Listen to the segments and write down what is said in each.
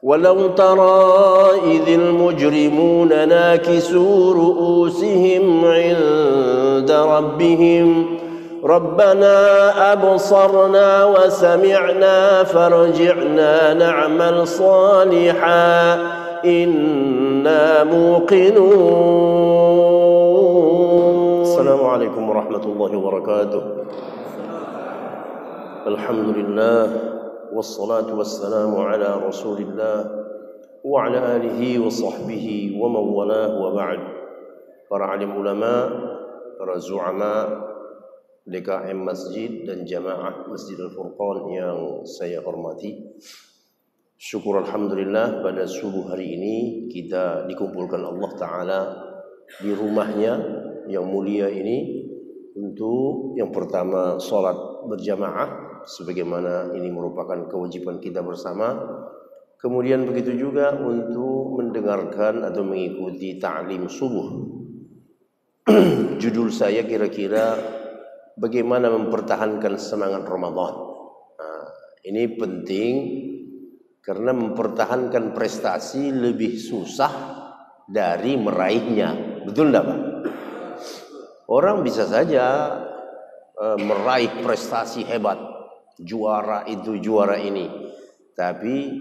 ولو ترى إذ المجرمون ناكسوا رؤوسهم عند ربهم ربنا أبصرنا وسمعنا فارجعنا نعمل صالحا إنا موقنون. السلام عليكم ورحمة الله وبركاته. الحمد لله والصلاة والسلام على رسول الله وعلى آله وصحبه ومن والاه وبعد. Para alim ulama, para zu'ama DKM Masjid dan Jamaah Masjid Al-Furqan yang saya hormati, syukur alhamdulillah pada subuh hari ini kita dikumpulkan Allah Ta'ala di rumahnya yang mulia ini untuk yang pertama sholat berjamaah sebagaimana ini merupakan kewajiban kita bersama. Kemudian begitu juga untuk mendengarkan atau mengikuti ta'lim subuh. Judul saya kira-kira bagaimana mempertahankan semangat Ramadan. Nah, ini penting karena mempertahankan prestasi lebih susah dari meraihnya. Betul enggak, Pak? Orang bisa saja meraih prestasi hebat, juara itu, juara ini, tapi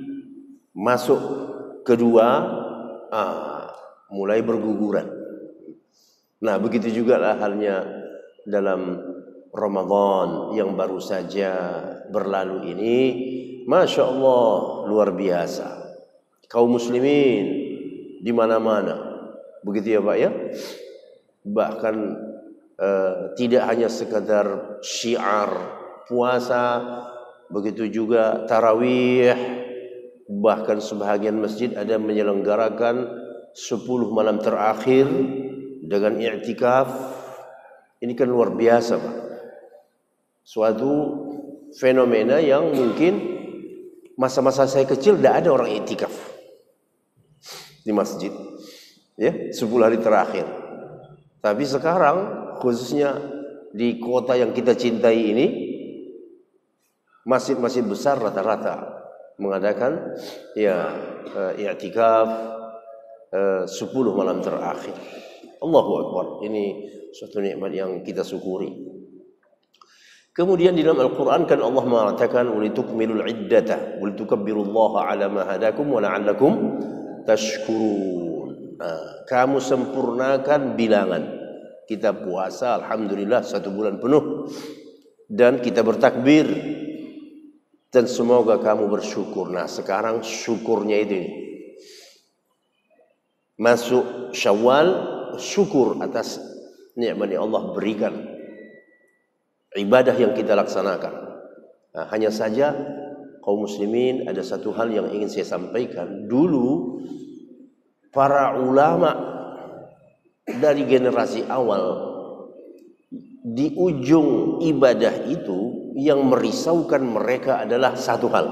masuk kedua mulai berguguran. Nah, begitu juga lah halnya dalam Ramadan yang baru saja berlalu ini. Masya Allah, luar biasa. Kaum muslimin di mana-mana, begitu ya Pak ya. Bahkan tidak hanya sekadar syiar puasa, begitu juga tarawih. Bahkan sebahagian masjid ada menyelenggarakan 10 malam terakhir dengan i'tikaf. Ini kan luar biasa, Pak. Suatu fenomena yang mungkin masa-masa saya kecil tidak ada orang i'tikaf di masjid, ya, 10 hari terakhir. Tapi sekarang khususnya di kota yang kita cintai ini, masjid-masjid besar rata-rata mengadakan ya i'tikaf 10 malam terakhir. Allahu Akbar. Ini suatu nikmat yang kita syukuri. Kemudian di dalam Al-Quran kan Allah mengatakan ulitukmilul iddata ulitukabbirullaha ala ma hadakum wa la'allakum tashkurun. Kamu sempurnakan bilangan. Kita puasa alhamdulillah 1 bulan penuh dan kita bertakbir dan semoga kamu bersyukur. Nah, sekarang syukurnya itu masuk Syawal, syukur atas nikmat yang Allah berikan, ibadah yang kita laksanakan. Nah, hanya saja kaum muslimin, ada satu hal yang ingin saya sampaikan. Dulu para ulama dari generasi awal di ujung ibadah itu yang merisaukan mereka adalah satu hal: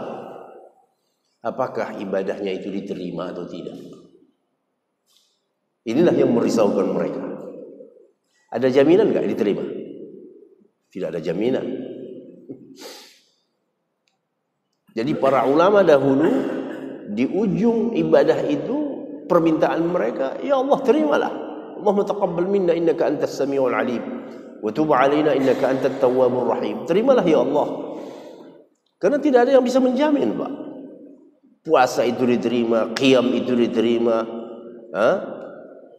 apakah ibadahnya itu diterima atau tidak. Inilah yang merisaukan mereka. Ada jaminan nggak diterima? Tidak ada jaminan. Jadi para ulama dahulu di ujung ibadah itu permintaan mereka, ya Allah terimalah. Allahumma taqabbal minna innaka antas samiul alim wa tub alaina innaka antat tawwabur rahim. Terimalah ya Allah. Karena tidak ada yang bisa menjamin, Pak. Puasa itu diterima, qiyam itu diterima,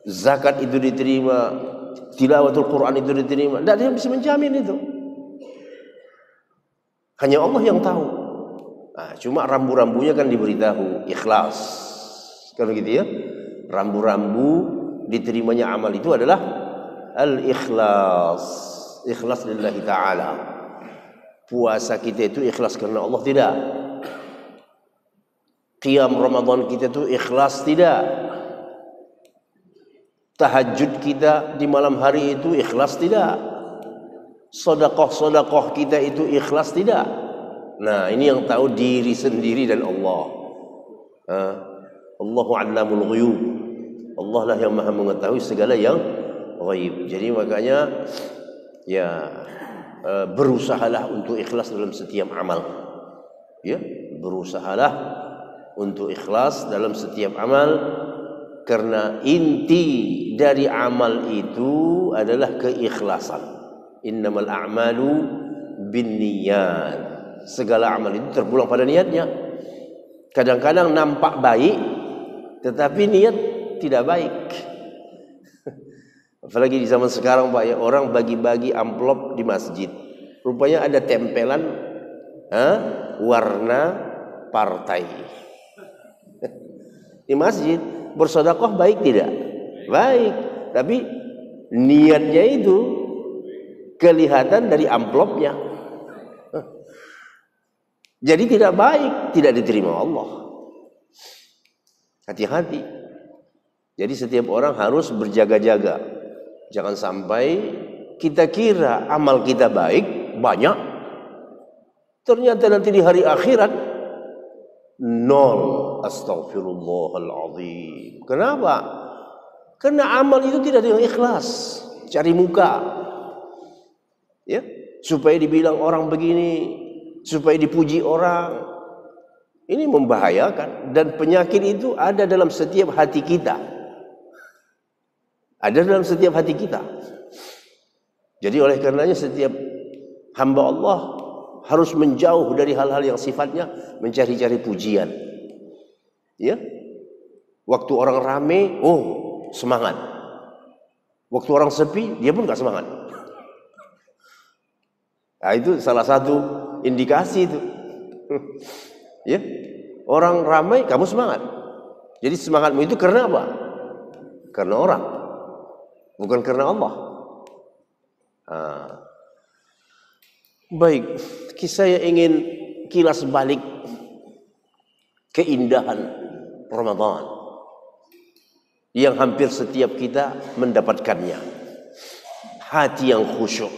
zakat itu diterima, tilawatul Quran itu diterima. Tidak ada yang bisa menjamin itu. Hanya Allah yang tahu. Nah, cuma rambu-rambunya kan diberitahu, ikhlas. Kalau gitu ya, rambu-rambu diterimanya amal itu adalah al-ikhlas. Ikhlas lillahi ta'ala. Puasa kita itu ikhlas karena Allah, tidak. Qiyam Ramadan kita itu ikhlas, tidak. Tahajud kita di malam hari itu ikhlas, tidak. Sedekah-sedekah kita itu ikhlas, tidak. Nah, ini yang tahu diri sendiri dan Allah. Allahu 'allamul ghuyub. Allah lah yang maha mengetahui segala yang ghaib. Jadi makanya ya berusahalah untuk ikhlas dalam setiap amal. Ya, berusahalah untuk ikhlas dalam setiap amal, karena inti dari amal itu adalah keikhlasan. Innamal a'malu binniyat. Segala amal itu terpulang pada niatnya. Kadang-kadang nampak baik tetapi niat tidak baik. Apalagi di zaman sekarang Pak, ya, orang bagi-bagi amplop di masjid. Rupanya ada tempelan warna partai. Di masjid bersedekah baik tidak? Baik, tapi niatnya itu kelihatan dari amplopnya. Jadi tidak baik, tidak diterima Allah. Hati-hati. Jadi setiap orang harus berjaga-jaga. Jangan sampai kita kira amal kita baik, banyak, ternyata nanti di hari akhirat nol. Astaghfirullahaladzim. Kenapa? Karena amal itu tidak dengan ikhlas, cari muka, ya, supaya dibilang orang begini, supaya dipuji orang. Ini membahayakan, dan penyakit itu ada dalam setiap hati kita. Ada dalam setiap hati kita. Jadi oleh karenanya setiap hamba Allah harus menjauh dari hal-hal yang sifatnya mencari-cari pujian. Ya, waktu orang rame, oh semangat. Waktu orang sepi, dia pun gak semangat. Nah, itu salah satu indikasi itu. Ya, orang ramai, kamu semangat. Jadi semangatmu itu karena apa? Karena orang, bukan karena Allah. Baik, saya ingin kilas balik keindahan Ramadan yang hampir setiap kita mendapatkannya. Hati yang khusyuk.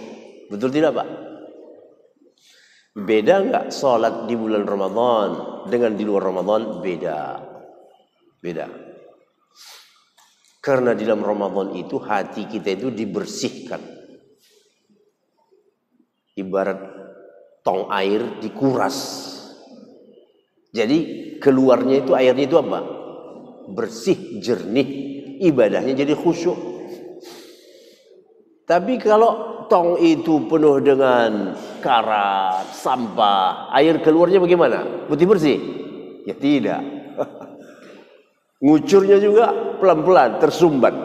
Betul tidak Pak? Beda enggak sholat di bulan Ramadan dengan di luar Ramadan? Beda. Beda. Karena di dalam Ramadan itu hati kita itu dibersihkan. Ibarat tong air dikuras. Jadi keluarnya itu, airnya itu apa? Bersih, jernih. Ibadahnya jadi khusyuk. Tapi kalau tong itu penuh dengan karat, sampah, air keluarnya bagaimana? Putih bersih? Ya tidak. Ngucurnya juga pelan-pelan, tersumbat.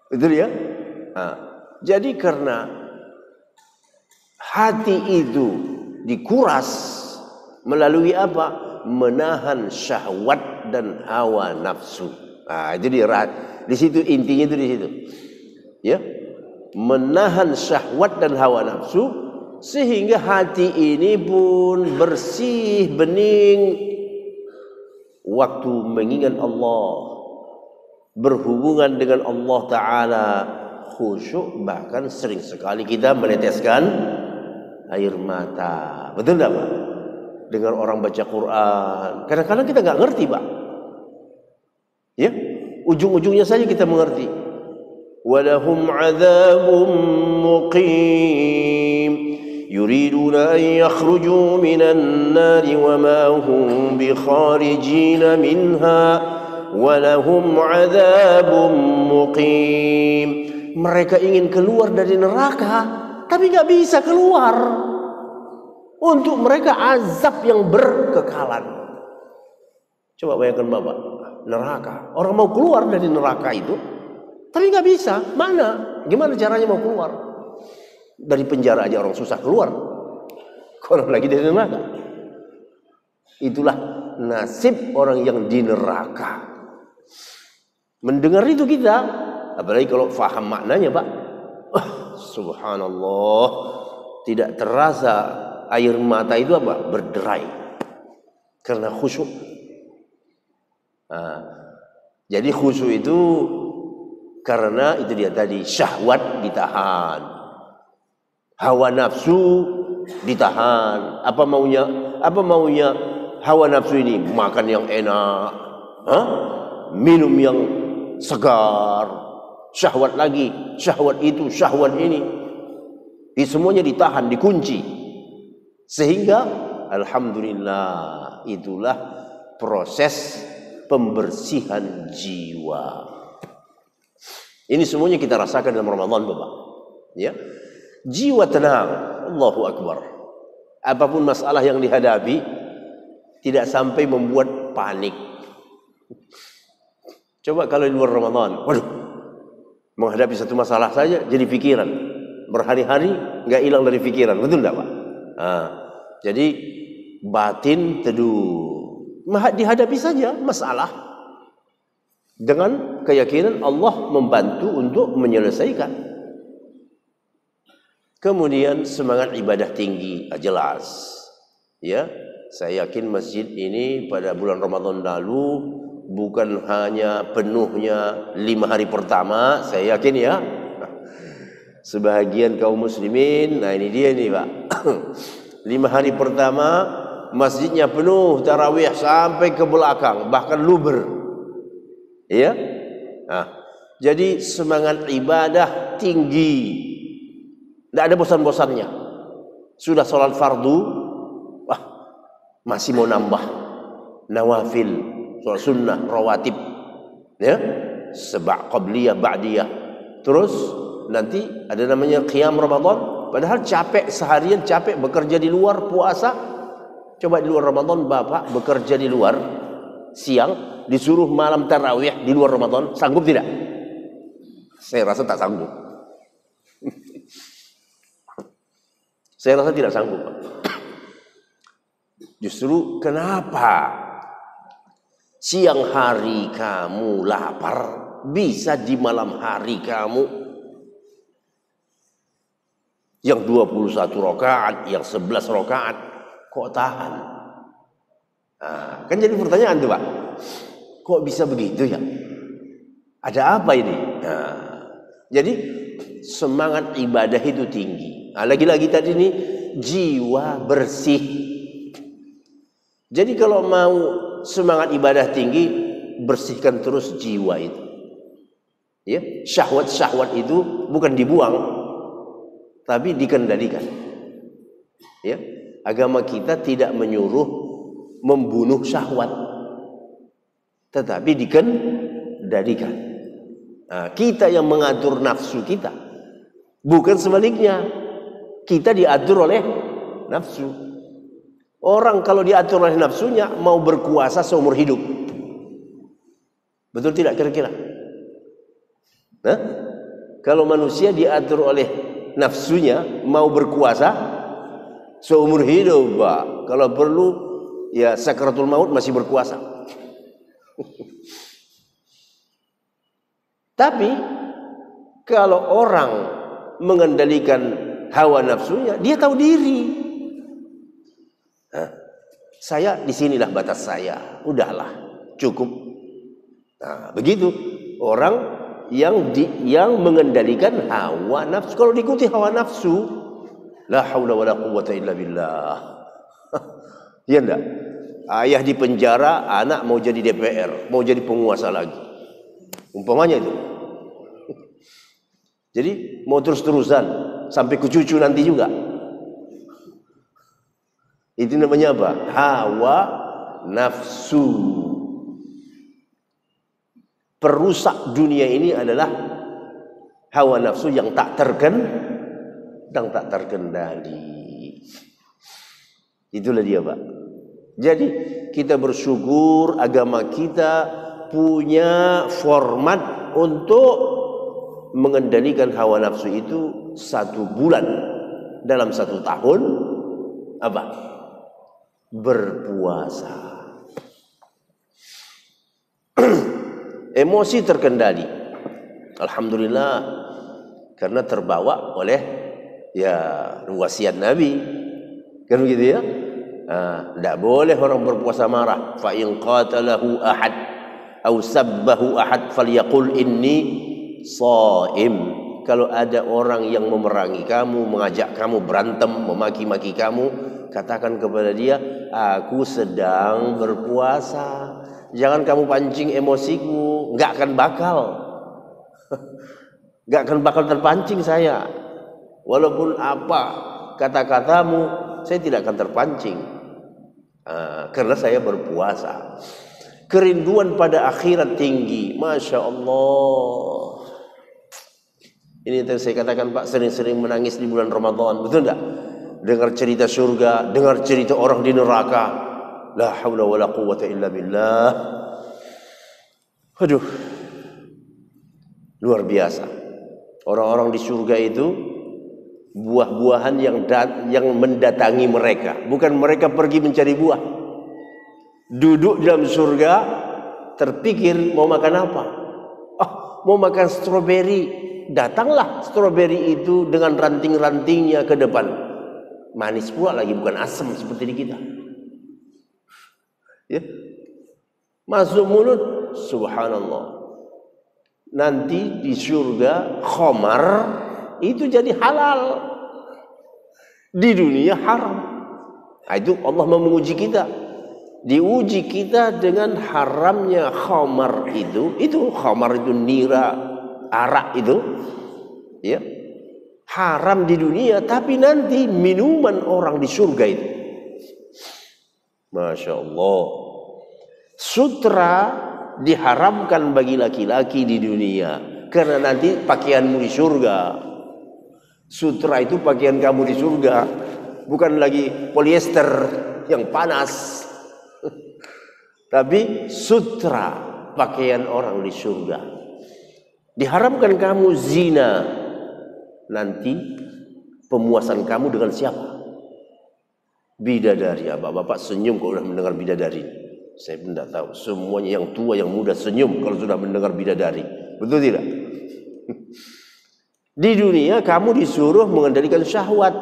Betul ya? Jadi karena hati itu dikuras melalui apa? Menahan syahwat dan hawa nafsu. Itu dia. Di situ intinya itu di situ. Ya. Menahan syahwat dan hawa nafsu sehingga hati ini pun bersih, bening. Waktu mengingat Allah, berhubungan dengan Allah Ta'ala, khusyuk, bahkan sering sekali kita meneteskan air mata. Betul tidak Pak? Dengar orang baca Quran, kadang-kadang kita nggak ngerti Pak. Ya, ujung-ujungnya saja kita mengerti. Walahum adzabun muqim yuriduna an yakhruju minan nari wa ma hum bikharijina minha walahum adzabun muqim. Mereka ingin keluar dari neraka tapi nggak bisa keluar. Untuk mereka azab yang berkekalan. Coba bayangkan Bapak, neraka. Orang mau keluar dari neraka itu, tapi nggak bisa. Mana? Gimana caranya mau keluar? Dari penjara aja orang susah keluar. Kalau lagi dari neraka. Itulah nasib orang yang di neraka. Mendengar itu kita, apalagi kalau faham maknanya Pak. Subhanallah, tidak terasa air mata itu apa? Berderai. Karena khusyuk. Jadi khusyuk itu karena itu dia tadi, syahwat ditahan, hawa nafsu ditahan. Apa maunya hawa nafsu ini? Makan yang enak, minum yang segar, syahwat lagi, syahwat itu, syahwat ini. Semuanya ditahan, dikunci. Sehingga alhamdulillah, itulah proses pembersihan jiwa. Ini semuanya kita rasakan dalam Ramadan, Bapak. Ya. Jiwa tenang, Allahu Akbar. Apapun masalah yang dihadapi, tidak sampai membuat panik. Coba kalau di luar Ramadan, waduh, menghadapi satu masalah saja jadi pikiran. Berhari-hari nggak hilang dari pikiran, betul nggak Pak? Nah, jadi batin teduh, dihadapi saja masalah dengan keyakinan Allah membantu untuk menyelesaikan. Kemudian semangat ibadah tinggi, jelas. Ya, saya yakin masjid ini pada bulan Ramadan lalu bukan hanya penuhnya 5 hari pertama, saya yakin ya. Sebahagian kaum muslimin, nah ini dia nih Pak. 5 hari pertama masjidnya penuh tarawih sampai ke belakang, bahkan luber. Ya, nah, jadi semangat ibadah tinggi, tidak ada bosan-bosannya. Sudah sholat fardu, wah masih mau nambah nawafil, sholat sunnah, rawatib, ya, seba' qabliyah, ba'diyah. Terus nanti ada namanya qiyam Ramadan. Padahal capek seharian, capek bekerja di luar puasa. Coba di luar Ramadan Bapak bekerja di luar siang, disuruh malam tarawih di luar Ramadan, sanggup tidak? Saya rasa tak sanggup. Saya rasa tidak sanggup. Justru kenapa siang hari kamu lapar, bisa di malam hari kamu yang 21 rakaat, yang 11 rakaat kok tahan? Nah, kan jadi pertanyaan tuh Pak. Kok bisa begitu ya? Ada apa ini? Nah, jadi semangat ibadah itu tinggi. Nah, lagi-lagi tadi ini jiwa bersih. Jadi kalau mau semangat ibadah tinggi, bersihkan terus jiwa itu. Ya, syahwat-syahwat itu bukan dibuang, tapi dikendalikan. Ya, agama kita tidak menyuruh membunuh syahwat, tetapi dikendalikan. Nah, kita yang mengatur nafsu kita, bukan sebaliknya. Kita diatur oleh nafsu. Orang kalau diatur oleh nafsunya mau berkuasa seumur hidup. Betul tidak kira-kira? Nah, kalau manusia diatur oleh nafsunya mau berkuasa seumur hidup, Pak. Kalau perlu ya sakaratul maut masih berkuasa. Tapi kalau orang mengendalikan hawa nafsunya, dia tahu diri. Nah, saya di sinilah batas saya, udahlah, cukup. Nah, begitu orang yang mengendalikan hawa nafsu. Kalau diikuti hawa nafsu, la haula wala quwwata illa billah. Iya enggak? Ayah di penjara, anak mau jadi DPR, mau jadi penguasa lagi. Umpamanya itu. Jadi mau terus-terusan sampai ke cucu nanti juga. Itu namanya apa? Hawa nafsu. Perusak dunia ini adalah hawa nafsu yang tak terkendali. Itulah dia, Pak. Jadi kita bersyukur agama kita punya format untuk mengendalikan hawa nafsu itu 1 bulan dalam 1 tahun apa? Berpuasa. Emosi terkendali. Alhamdulillah, karena terbawa oleh ya wasiat Nabi. Kan begitu ya? Tidak boleh orang berpuasa marah. Fa in qatalahu ahad aw sabbahu ahad falyaqul inni shaim. Kalau ada orang yang memerangi kamu, mengajak kamu berantem, memaki-maki kamu, katakan kepada dia, aku sedang berpuasa. Jangan kamu pancing emosiku, nggak akan bakal terpancing saya. Walaupun apa kata-katamu, saya tidak akan terpancing. Karena saya berpuasa. Kerinduan pada akhirat tinggi. Masya Allah. Ini yang saya katakan Pak, sering-sering menangis di bulan Ramadan. Betul enggak? Dengar cerita surga, dengar cerita orang di neraka. La haula wala quwwata illa billah. Aduh. Luar biasa. Orang-orang di surga itu buah-buahan yang mendatangi mereka. Bukan mereka pergi mencari buah. Duduk dalam surga, terpikir mau makan apa? Mau makan stroberi. Datanglah stroberi itu dengan ranting-rantingnya ke depan. Manis pula lagi, bukan asam seperti di kita. Ya. Masuk mulut, subhanallah. Nanti di surga khamar itu jadi halal. Di dunia haram. Nah, itu Allah mau menguji kita. Diuji kita dengan haramnya khamar itu. Itu khamar itu nira, arak itu. Ya. Haram di dunia, tapi nanti minuman orang di surga itu. Masya Allah. Sutra diharamkan bagi laki-laki di dunia karena nanti pakaianmu di surga. Sutra itu pakaian kamu di surga, bukan lagi polyester yang panas, tapi sutra pakaian orang di surga. Diharamkan kamu zina. Nanti pemuasan kamu dengan siapa? Bidadari. Bapak senyum kalau sudah mendengar bidadari. Saya pun tidak tahu. Semuanya yang tua, yang muda senyum kalau sudah mendengar bidadari. Betul tidak? Di dunia kamu disuruh mengendalikan syahwat.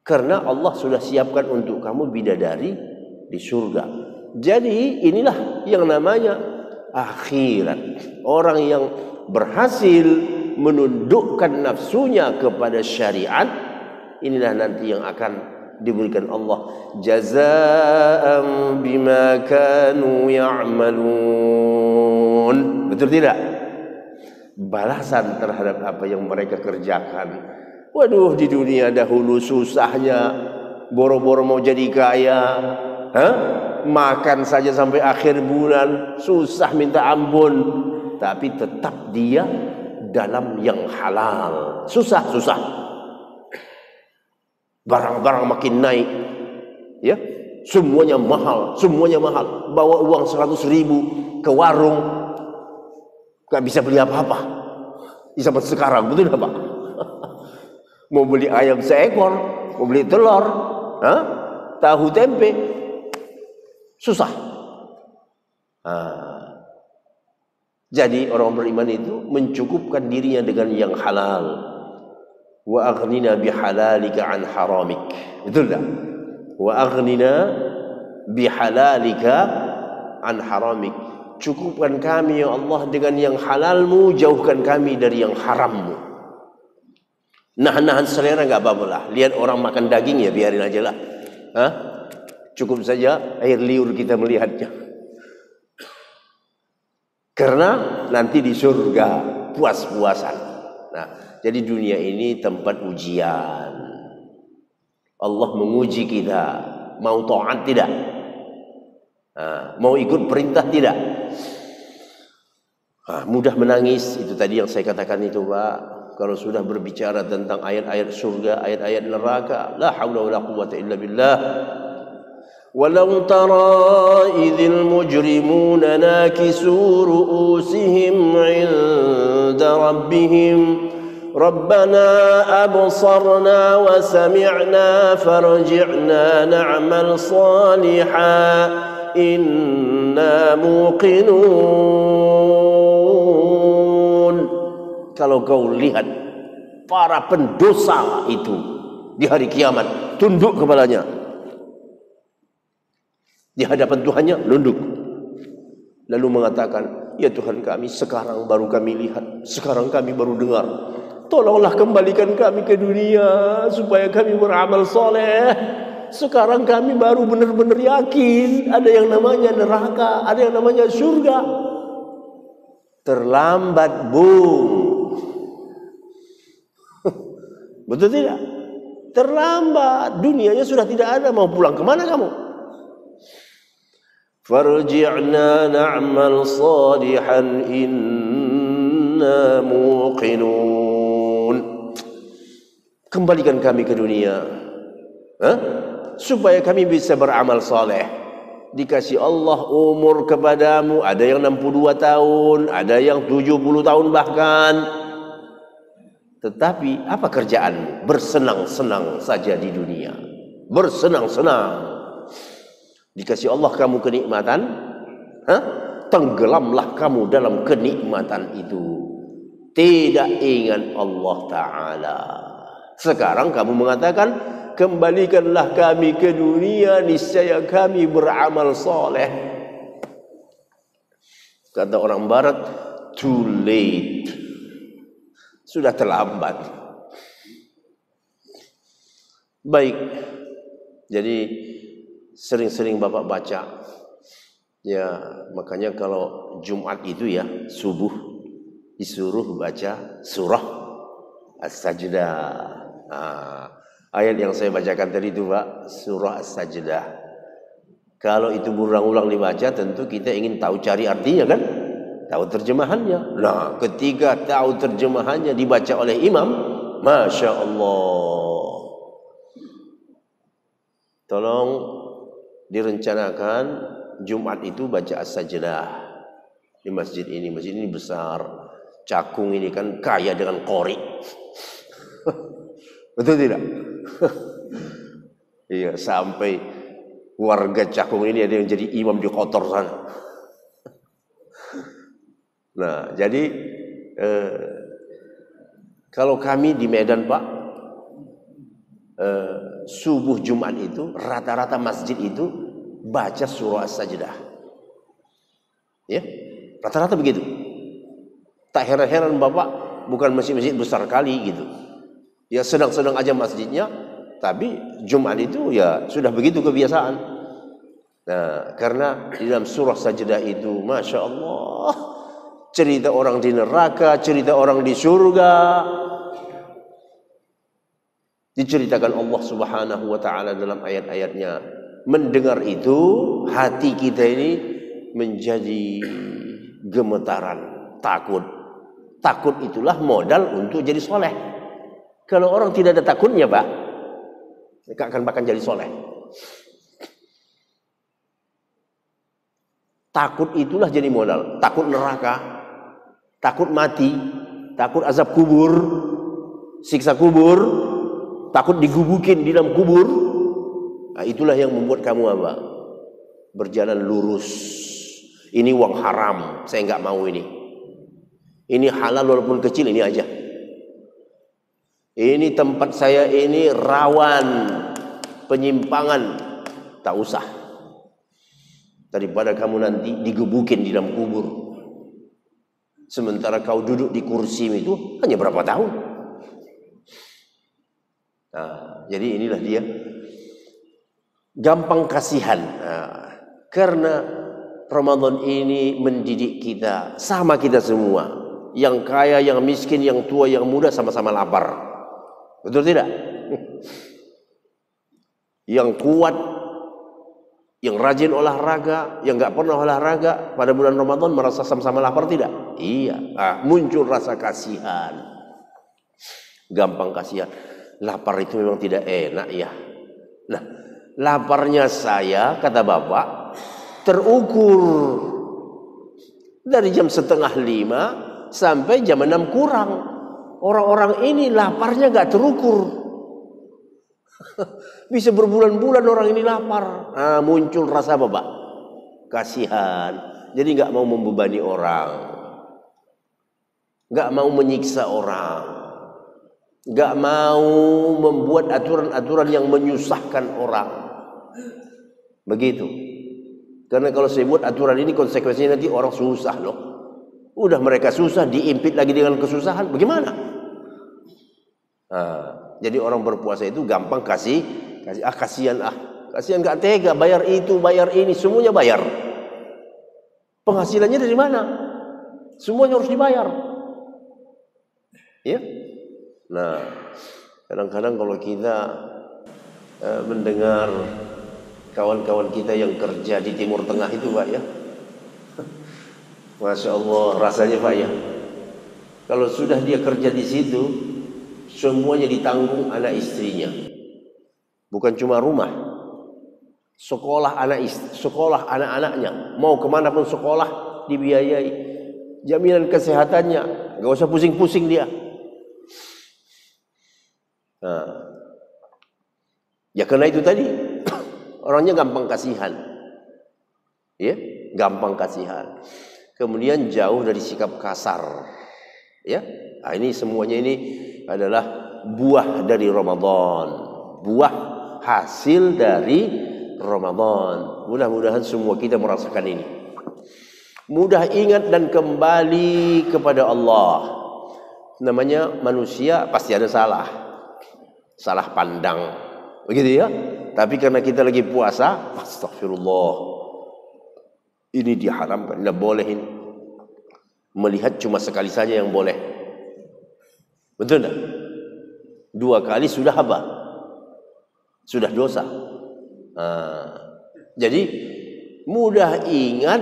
Karena Allah sudah siapkan untuk kamu bidadari di surga. Jadi inilah yang namanya akhirat. Orang yang berhasil menundukkan nafsunya kepada syariat, inilah nanti yang akan diberikan Allah jazaa'an bima kanu ya'malun. Betul tidak? Balasan terhadap apa yang mereka kerjakan. Waduh, di dunia dahulu susahnya, boro-boro mau jadi kaya, makan saja sampai akhir bulan susah minta ampun, tapi tetap dia dalam yang halal. Susah. Barang-barang makin naik, ya, semuanya mahal. Bawa uang 100.000 ke warung, gak bisa beli apa-apa. Di zaman sekarang, betul gak Pak? Mau beli ayam seekor, mau beli telur, tahu tempe, susah. Jadi orang beriman itu mencukupkan dirinya dengan yang halal. Wa aghnina bihalalika an haramik. Betul tak? Wa aghnina bihalalika an haramik. Cukupkan kami ya Allah dengan yang halalmu, jauhkan kami dari yang harammu. Nahan selera enggak apa-apa lah. Lihat orang makan daging ya biarin aja lah. Cukup saja air liur kita melihatnya. Karena nanti di surga puas-puasan. Nah, jadi dunia ini tempat ujian. Allah menguji kita. Mau taat tidak? Mau ikut perintah tidak? Mudah menangis. Itu tadi yang saya katakan itu Pak. Kalau sudah berbicara tentang ayat-ayat surga, ayat-ayat neraka, la haula wala quwwata illa billah. Walau tara idzil mujrimuna nakisu ru'usihim 'inda rabbihim Rabbana absarna wa sami'na farji'na na'mal salihan inna muqinun. Kalau kau lihat para pendosa itu di hari kiamat, tunduk kepalanya di hadapan Tuhannya, nunduk, lalu mengatakan, ya Tuhan kami, sekarang baru kami lihat, sekarang kami baru dengar, tolonglah kembalikan kami ke dunia supaya kami beramal soleh. Sekarang kami baru benar-benar yakin ada yang namanya neraka, ada yang namanya surga. Terlambat, Bung. Betul tidak? terlambat. Dunianya sudah tidak ada, mau pulang kemana kamu? Farji'na na'mal salihan inna muqinun. Kembalikan kami ke dunia, supaya kami bisa beramal saleh. Dikasih Allah umur kepadamu, ada yang 62 tahun, ada yang 70 tahun bahkan. Tetapi apa kerjaanmu? Bersenang-senang saja di dunia. Bersenang-senang. Dikasih Allah kamu kenikmatan, tenggelamlah kamu dalam kenikmatan itu. Tidak ingat Allah Ta'ala. Sekarang kamu mengatakan, kembalikanlah kami ke dunia, niscaya kami beramal soleh. Kata orang barat, too late. Sudah terlambat. Baik. Jadi sering-sering Bapak baca. Ya, makanya kalau Jumat itu ya, subuh disuruh baca surah As-Sajdah. Ayat yang saya bacakan tadi itu Pak, surah As-Sajdah. Kalau itu berulang-ulang dibaca, tentu kita ingin tahu cari artinya kan? Tahu terjemahannya. Nah, ketika tahu terjemahannya dibaca oleh imam, Masya Allah. Tolong direncanakan Jumat itu baca As-Sajdah di masjid ini. Masjid ini besar. Cakung ini kan kaya dengan qori. Betul tidak? Iya, sampai warga Cakung ini ada yang jadi imam di Kotor sana. Nah, jadi kalau kami di Medan Pak, subuh Jumat itu rata-rata masjid itu baca surah As-Sajdah. Ya, rata-rata begitu. Tak heran-heran Bapak, bukan masjid-masjid besar kali gitu. Ya sedang-sedang aja masjidnya, tapi Jumat itu ya sudah begitu kebiasaan. Nah, karena di dalam surah Sajdah itu, Masya Allah, cerita orang di neraka, cerita orang di surga, diceritakan Allah Subhanahu wa Ta'ala dalam ayat-ayatnya. Mendengar itu, hati kita ini menjadi gemetaran, takut. Takut itulah modal untuk jadi soleh. Kalau orang tidak ada takutnya Pak, mereka akan bahkan jadi soleh. Takut itulah jadi modal. Takut neraka, takut mati, takut azab kubur, siksa kubur, takut digubukin di dalam kubur. Nah, itulah yang membuat kamu apa? Berjalan lurus. Ini uang haram, saya nggak mau ini. Ini halal walaupun kecil, ini aja. Ini tempat saya ini rawan penyimpangan, tak usah. Daripada kamu nanti digebukin di dalam kubur. Sementara kau duduk di kursi itu hanya berapa tahun? Nah, jadi inilah dia. Gampang kasihan. Nah, karena Ramadan ini mendidik kita, sama kita semua. Yang kaya, yang miskin, yang tua, yang muda sama-sama lapar. Betul tidak? Yang kuat, yang rajin olahraga, yang nggak pernah olahraga pada bulan Ramadan merasa sama-sama lapar tidak? Iya. Muncul rasa kasihan. Gampang kasihan. Lapar itu memang tidak enak ya. Nah, laparnya saya, kata Bapak, terukur dari jam 4:30 sampai jam 6 kurang. Orang-orang ini laparnya gak terukur. Bisa berbulan-bulan orang ini lapar. Nah, muncul rasa apa Pak? Kasihan. Jadi gak mau membebani orang, gak mau menyiksa orang, gak mau membuat aturan-aturan yang menyusahkan orang. Begitu. Karena kalau saya buat aturan ini konsekuensinya nanti orang susah loh. Udah mereka susah, diimpit lagi dengan kesusahan, bagaimana? Nah, jadi orang berpuasa itu gampang kasihan gak tega, bayar itu, bayar ini, semuanya bayar. Penghasilannya dari mana? Semuanya harus dibayar. Ya. Nah, Kadang-kadang kalau kita mendengar kawan-kawan kita yang kerja di Timur Tengah itu Pak ya, Masya Allah rasanya Pak ya, kalau sudah dia kerja di situ semuanya ditanggung anak istrinya, bukan cuma rumah, sekolah anak-anaknya, mau kemana pun sekolah dibiayai, jaminan kesehatannya nggak usah pusing-pusing dia. Nah, ya karena itu tadi orangnya gampang kasihan, ya, gampang kasihan. Kemudian jauh dari sikap kasar, ya. Nah, ini semuanya ini adalah buah dari Ramadan, buah hasil dari Ramadan. Mudah-mudahan semua kita merasakan ini. Mudah ingat dan kembali kepada Allah. Namanya manusia pasti ada salah pandang, begitu ya. Tapi karena kita lagi puasa, astagfirullah, ini diharamkan, tidak boleh ini. Melihat cuma sekali saja yang boleh, betul tidak? 2 kali sudah apa? Sudah dosa. Jadi mudah ingat,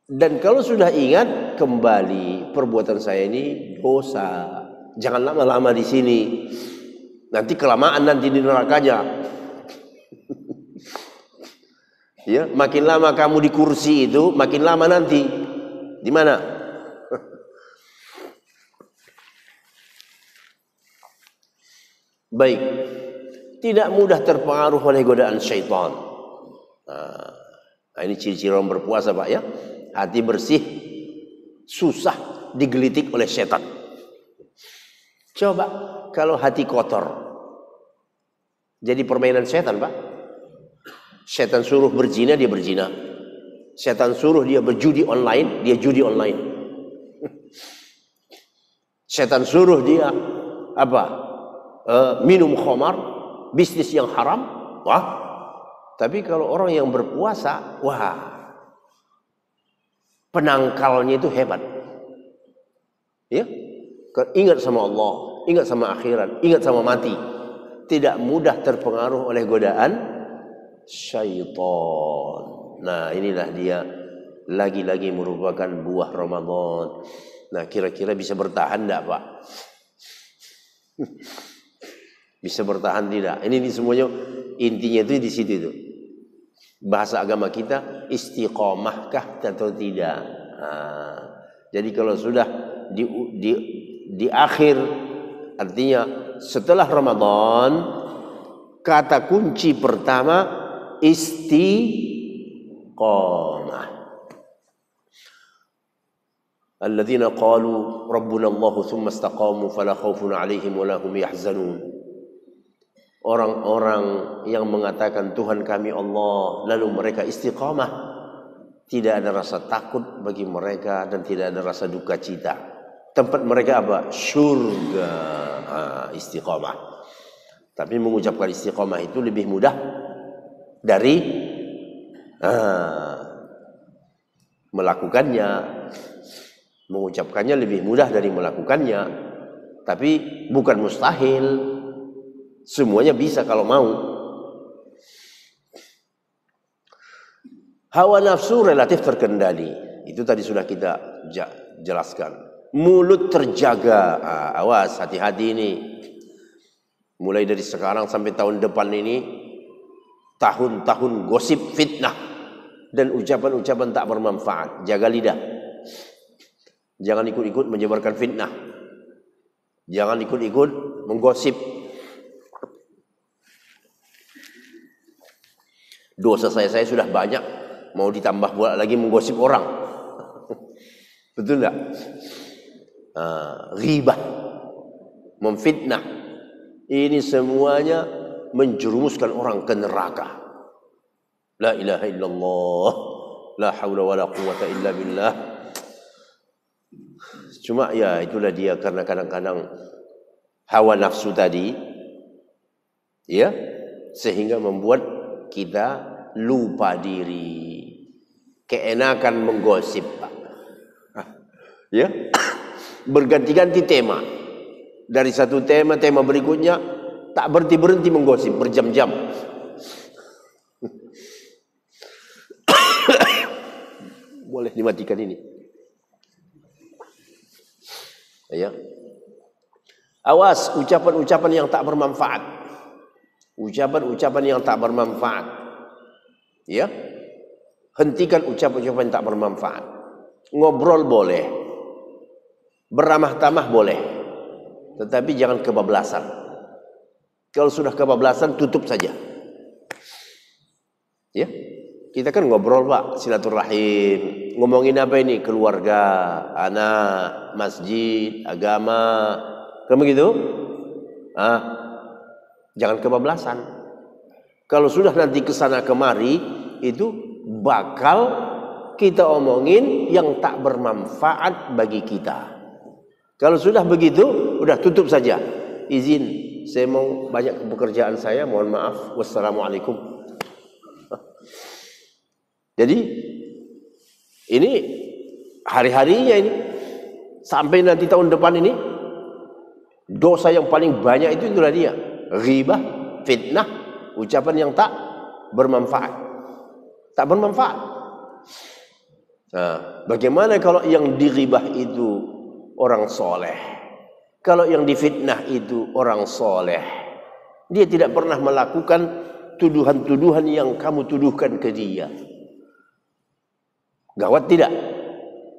dan kalau sudah ingat kembali, perbuatan saya ini dosa. Jangan lama-lama di sini, nanti kelamaan nanti di nerakanya. Ya, makin lama kamu di kursi itu, makin lama nanti di mana? Baik, tidak mudah terpengaruh oleh godaan syaitan. Nah, ini ciri-ciri orang berpuasa Pak ya. Hati bersih, susah digelitik oleh setan. Coba kalau hati kotor, jadi permainan setan Pak. Setan suruh berzina, dia berzina. Setan suruh dia berjudi online, dia judi online. Setan suruh dia apa? Minum khamar, bisnis yang haram. Wah. Tapi kalau orang yang berpuasa, wah, penangkalnya itu hebat. Ya, ingat sama Allah, ingat sama akhirat, ingat sama mati. Tidak mudah terpengaruh oleh godaan syaitan. Nah, inilah dia lagi-lagi merupakan buah Ramadan. Nah, kira-kira bisa bertahan enggak, Pak? Bisa bertahan tidak? Ini semuanya intinya itu di situ itu. Bahasa agama kita istiqomahkah atau tidak? Nah, jadi kalau sudah di akhir, artinya setelah Ramadan, kata kunci pertama istiqamah. Alladzina qalu rabbuna Allah tsumma istaqamu fala khaufun 'alaihim wa la hum yahzanun. Orang-orang yang mengatakan Tuhan kami Allah, lalu mereka istiqamah, tidak ada rasa takut bagi mereka dan tidak ada rasa duka cita. Tempat mereka apa? Surga. Istiqamah. Tapi mengucapkan istiqamah itu lebih mudah dari melakukannya. Mengucapkannya lebih mudah dari melakukannya. Tapi bukan mustahil. Semuanya bisa kalau mau. Hawa nafsu relatif terkendali. Itu tadi sudah kita jelaskan. Mulut terjaga. Awas, hati-hati ini. Mulai dari sekarang sampai tahun depan ini, tahun-tahun gosip, fitnah, dan ucapan-ucapan tak bermanfaat. Jaga lidah. Jangan ikut-ikut menyebarkan fitnah. Jangan ikut-ikut menggosip. Dosa saya sudah banyak, mau ditambah pula lagi menggosip orang. Betul enggak? Ghibah, memfitnah, ini semuanya menjerumuskan orang ke neraka. La ilaha illallah, la haula wala quwata illa billah. Cuma ya itulah dia, karena kadang-kadang hawa nafsu tadi, ya, sehingga membuat kita lupa diri, keenakan menggosip, Pak. Ya, berganti-ganti tema. Dari satu tema berikutnya, tak berhenti menggosip berjam-jam. Boleh dimatikan ini. Ya. Awas ucapan-ucapan yang tak bermanfaat. Ucapan-ucapan yang tak bermanfaat. Ya. Hentikan ucapan-ucapan yang tak bermanfaat. Ngobrol boleh. Beramah tamah boleh. Tetapi jangan kebablasan. Kalau sudah kebablasan, tutup saja. Ya. Kita kan ngobrol, Pak, silaturahim. Ngomongin apa ini? Keluarga, anak, masjid, agama. Kan begitu? Jangan kebablasan. Kalau sudah nanti kesana kemari, itu bakal kita omongin yang tak bermanfaat bagi kita. Kalau sudah begitu, udah tutup saja. Izin, saya mau banyak pekerjaan saya, mohon maaf. Wassalamualaikum. Jadi ini hari-harinya ini sampai nanti tahun depan ini dosa yang paling banyak itu itulah dia, ghibah, fitnah, ucapan yang tak bermanfaat. Tak bermanfaat. Nah, bagaimana kalau yang dighibah itu orang soleh? Kalau yang difitnah itu orang soleh, dia tidak pernah melakukan tuduhan-tuduhan yang kamu tuduhkan ke dia. Gawat tidak?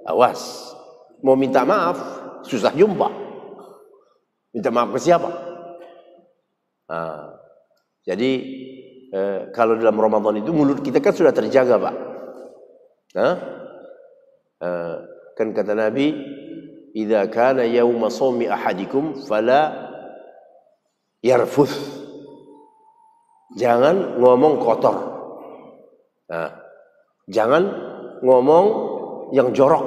Awas. Mau minta maaf, susah jumpa. Minta maaf ke siapa? Jadi kalau dalam Ramadan itu mulut kita kan sudah terjaga, Pak. Kan kata Nabi, "Idza kana yauma shaumi ahadikum fala yarfuth." Jangan ngomong kotor. Jangan ngomong yang jorok,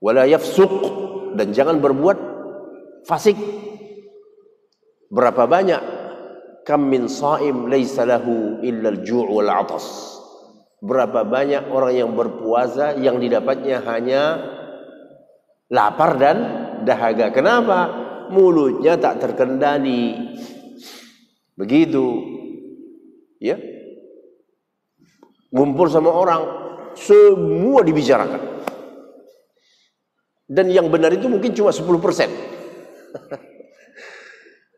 wala yafsuq, dan jangan berbuat fasik. Berapa banyak kam min shaim laisa lahu illa al-ju' wal 'atas. Berapa banyak orang yang berpuasa yang didapatnya hanya lapar dan dahaga. Kenapa? Mulutnya tak terkendali. Begitu. Ya. Ngumpul sama orang, semua dibicarakan. Dan yang benar itu mungkin cuma 10%.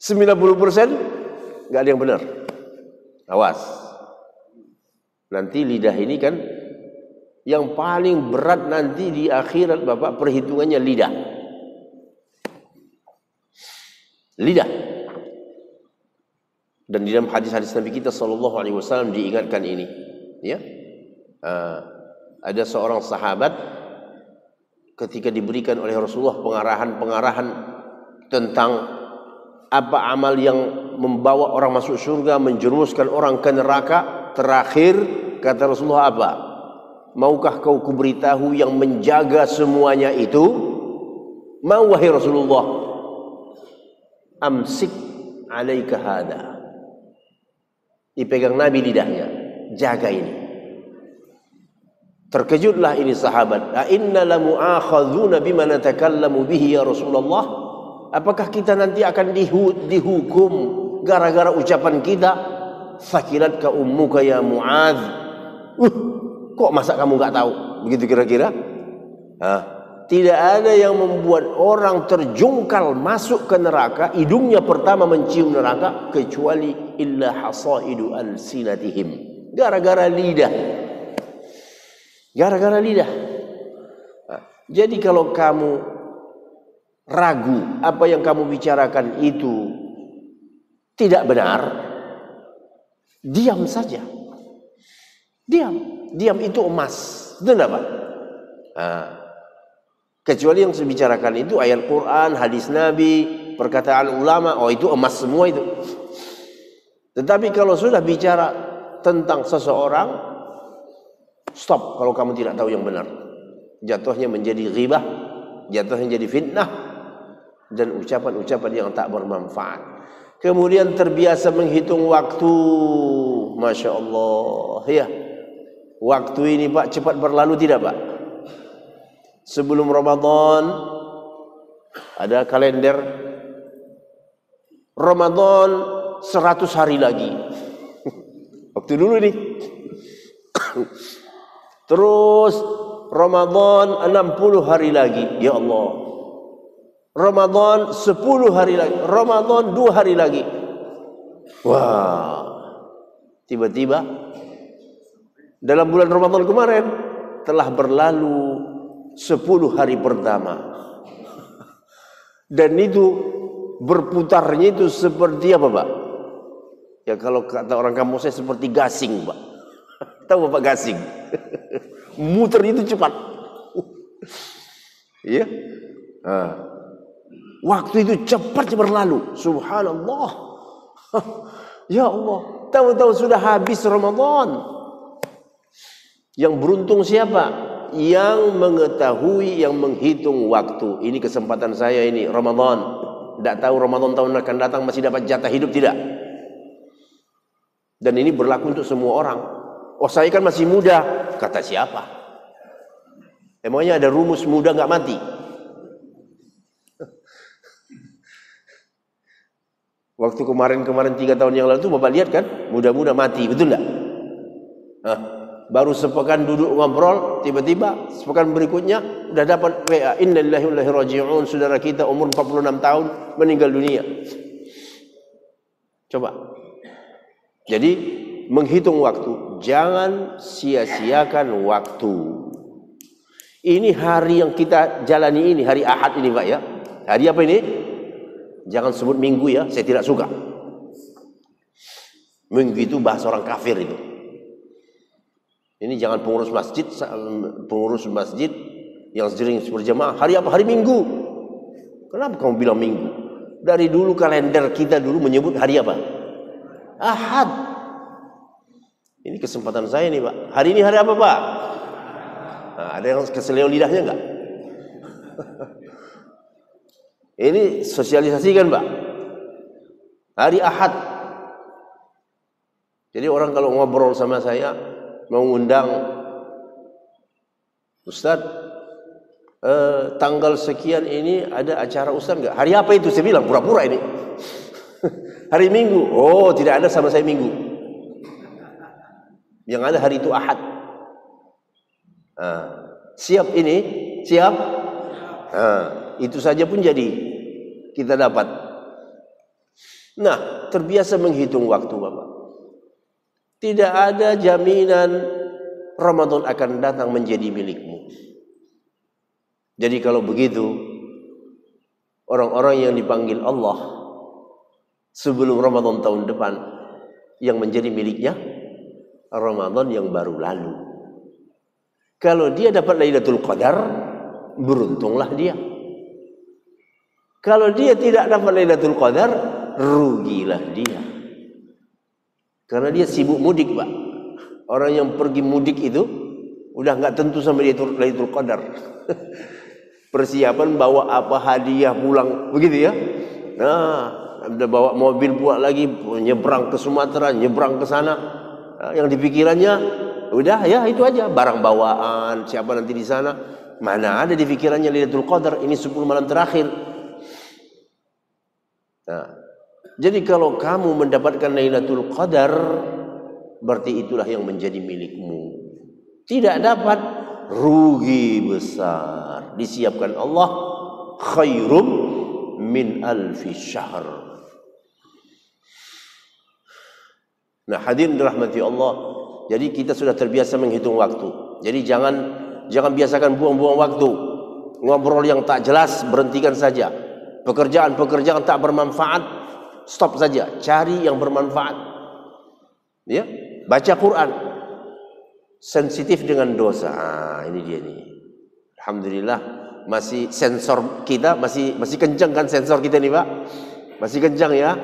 90% nggak ada yang benar. Awas. Nanti lidah ini kan yang paling berat nanti di akhirat, Bapak, perhitungannya lidah. Lidah. Dan di dalam hadis-hadis Nabi kita sallallahu alaihi wasallam diingatkan ini, ya. Ada seorang sahabat ketika diberikan oleh Rasulullah pengarahan tentang apa amal yang membawa orang masuk surga, menjerumuskan orang ke neraka, terakhir kata Rasulullah apa? Maukah kau kuberitahu yang menjaga semuanya itu? Mau, wahai Rasulullah? Amsik alaika hada. Dipegang Nabi lidahnya, jaga ini. Terkejutlah ini sahabat. A inna lamu'akhadzuna bima natakallamu bihi ya Rasulullah? Apakah kita nanti akan dihukum gara-gara ucapan kita? Fakilatka ummuka ya Mu'adz. Kok masa kamu enggak tahu? Begitu kira-kira? Tidak ada yang membuat orang terjungkal masuk ke neraka, hidungnya pertama mencium neraka, kecuali illa hasaidu alsinatihim. Gara-gara lidah. Gara-gara lidah. Jadi kalau kamu ragu apa yang kamu bicarakan itu tidak benar, diam saja. Diam itu emas. Itu enggak, Pak? Kecuali yang saya bicarakan itu ayat Quran, hadis Nabi, perkataan ulama, oh itu emas semua itu. Tetapi kalau sudah bicara tentang seseorang, stop kalau kamu tidak tahu yang benar. Jatuhnya menjadi ghibah, jatuhnya jadi fitnah, dan ucapan-ucapan yang tak bermanfaat. Kemudian terbiasa menghitung waktu. Masya Allah, ya. Waktu ini, Pak, cepat berlalu tidak, Pak? Sebelum Ramadan ada kalender Ramadan 100 hari lagi. Waktu dulu nih. Terus Ramadan 60 hari lagi. Ya Allah. Ramadan 10 hari lagi. Ramadan 2 hari lagi. Wah. Tiba-tiba dalam bulan Ramadan kemarin telah berlalu 10 hari pertama. Dan itu berputarnya itu seperti apa, Pak? Ya kalau kata orang kampung saya seperti gasing, Pak. Tahu Bapak gasing? Muter itu cepat. Iya. Nah, waktu itu cepat berlalu. Subhanallah. Ya Allah, tahu-tahu sudah habis Ramadan. Yang beruntung siapa? Yang mengetahui, yang menghitung waktu. Ini kesempatan saya ini Ramadan. Tidak tahu Ramadan tahun akan datang masih dapat jatah hidup tidak? Dan ini berlaku untuk semua orang. Oh saya kan masih muda. Kata siapa? Emangnya ada rumus muda nggak mati? Waktu kemarin 3 tahun yang lalu itu Bapak lihat kan, muda-muda mati, betul nggak? Nah, baru sepekan duduk ngobrol, tiba-tiba sepekan berikutnya udah dapat WA, inna lillahi wa inna ilaihi raji'un, saudara kita umur 46 tahun meninggal dunia. Coba. Jadi menghitung waktu, jangan sia-siakan waktu. Ini hari yang kita jalani ini, hari Ahad ini Pak ya. Hari apa ini? Jangan sebut minggu ya, saya tidak suka. Minggu itu bahasa orang kafir itu. Ini jangan pengurus masjid yang sering berjamaah. Hari apa? Hari Minggu. Kenapa kamu bilang Minggu? Dari dulu kalender kita dulu menyebut hari apa? Ahad. Ini kesempatan saya nih Pak. Hari ini hari apa Pak? Nah, ada yang keseleo lidahnya enggak? Ini sosialisasikan Pak. Hari Ahad. Jadi orang kalau ngobrol sama saya mau undang Ustadz, tanggal sekian ini ada acara Ustadz enggak? Hari apa itu? Saya bilang pura-pura ini. Hari Minggu. Oh, tidak ada sama saya Minggu. Yang ada hari itu Ahad. Nah, siap ini? Siap? Nah, itu saja pun jadi kita dapat. Nah, terbiasa menghitung waktu Bapak. Tidak ada jaminan Ramadan akan datang menjadi milikmu. Jadi kalau begitu, orang-orang yang dipanggil Allah sebelum Ramadan tahun depan, yang menjadi miliknya Ramadan yang baru lalu. Kalau dia dapat Lailatul Qadar, beruntunglah dia. Kalau dia tidak dapat Lailatul Qadar, rugilah dia. Karena dia sibuk mudik Pak. Orang yang pergi mudik itu udah nggak tentu sama Lailatul Qadar. Persiapan bawa apa hadiah pulang, begitu ya. Nah, udah bawa mobil buat lagi, nyebrang ke Sumatera, nyebrang ke sana. Nah, yang dipikirannya udah ya itu aja, barang bawaan, siapa nanti di sana. Mana ada di pikirannya Lailatul Qadar, ini 10 malam terakhir. Nah, jadi kalau kamu mendapatkan Lailatul Qadar, berarti itulah yang menjadi milikmu. Tidak dapat, rugi besar. Disiapkan Allah khairum min alfi syahr. Nah, hadirin dirahmati Allah. Jadi kita sudah terbiasa menghitung waktu. Jadi jangan biasakan buang-buang waktu. Ngobrol yang tak jelas, berhentikan saja. Pekerjaan-pekerjaan tak bermanfaat, stop saja. Cari yang bermanfaat. Ya, baca Quran. Sensitif dengan dosa. Ini dia nih. Alhamdulillah masih sensor kita masih kencang kan sensor kita nih Pak? Masih kencang ya?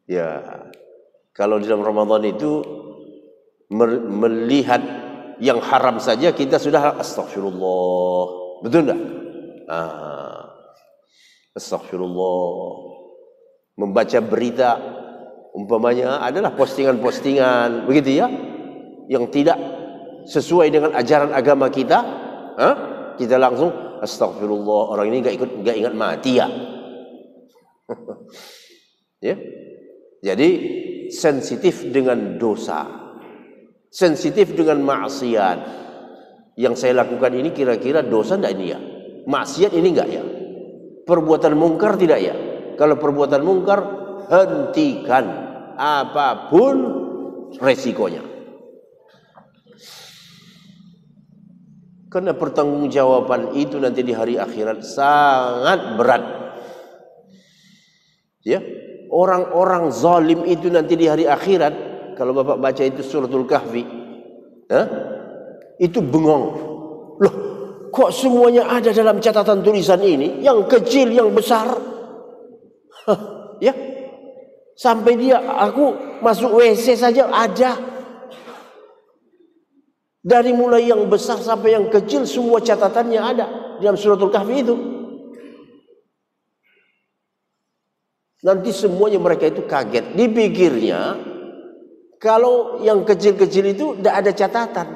Ya. Kalau di dalam Ramadan itu melihat yang haram saja kita sudah astagfirullah. Betul enggak? Astagfirullah. Membaca berita umpamanya adalah postingan-postingan begitu ya, yang tidak sesuai dengan ajaran agama kita, kita langsung astagfirullah, orang ini enggak ingat mati ya. Ya. Jadi sensitif dengan dosa, sensitif dengan maksiat. Yang saya lakukan ini kira-kira dosa enggak ini ya? Maksiat ini enggak ya? Perbuatan mungkar tidak ya? Kalau perbuatan mungkar, hentikan apapun resikonya. Karena pertanggungjawaban itu nanti di hari akhirat sangat berat. Ya, orang-orang zalim itu nanti di hari akhirat, kalau Bapak baca itu suratul Kahfi, itu bengong. Loh, kok semuanya ada dalam catatan tulisan ini? Yang kecil, yang besar. Ya, sampai dia, aku masuk WC saja ada. Dari mulai yang besar sampai yang kecil, semua catatannya ada dalam suratul Kahfi itu. Nanti semuanya mereka itu kaget. Dipikirnya kalau yang kecil-kecil itu tidak ada catatan.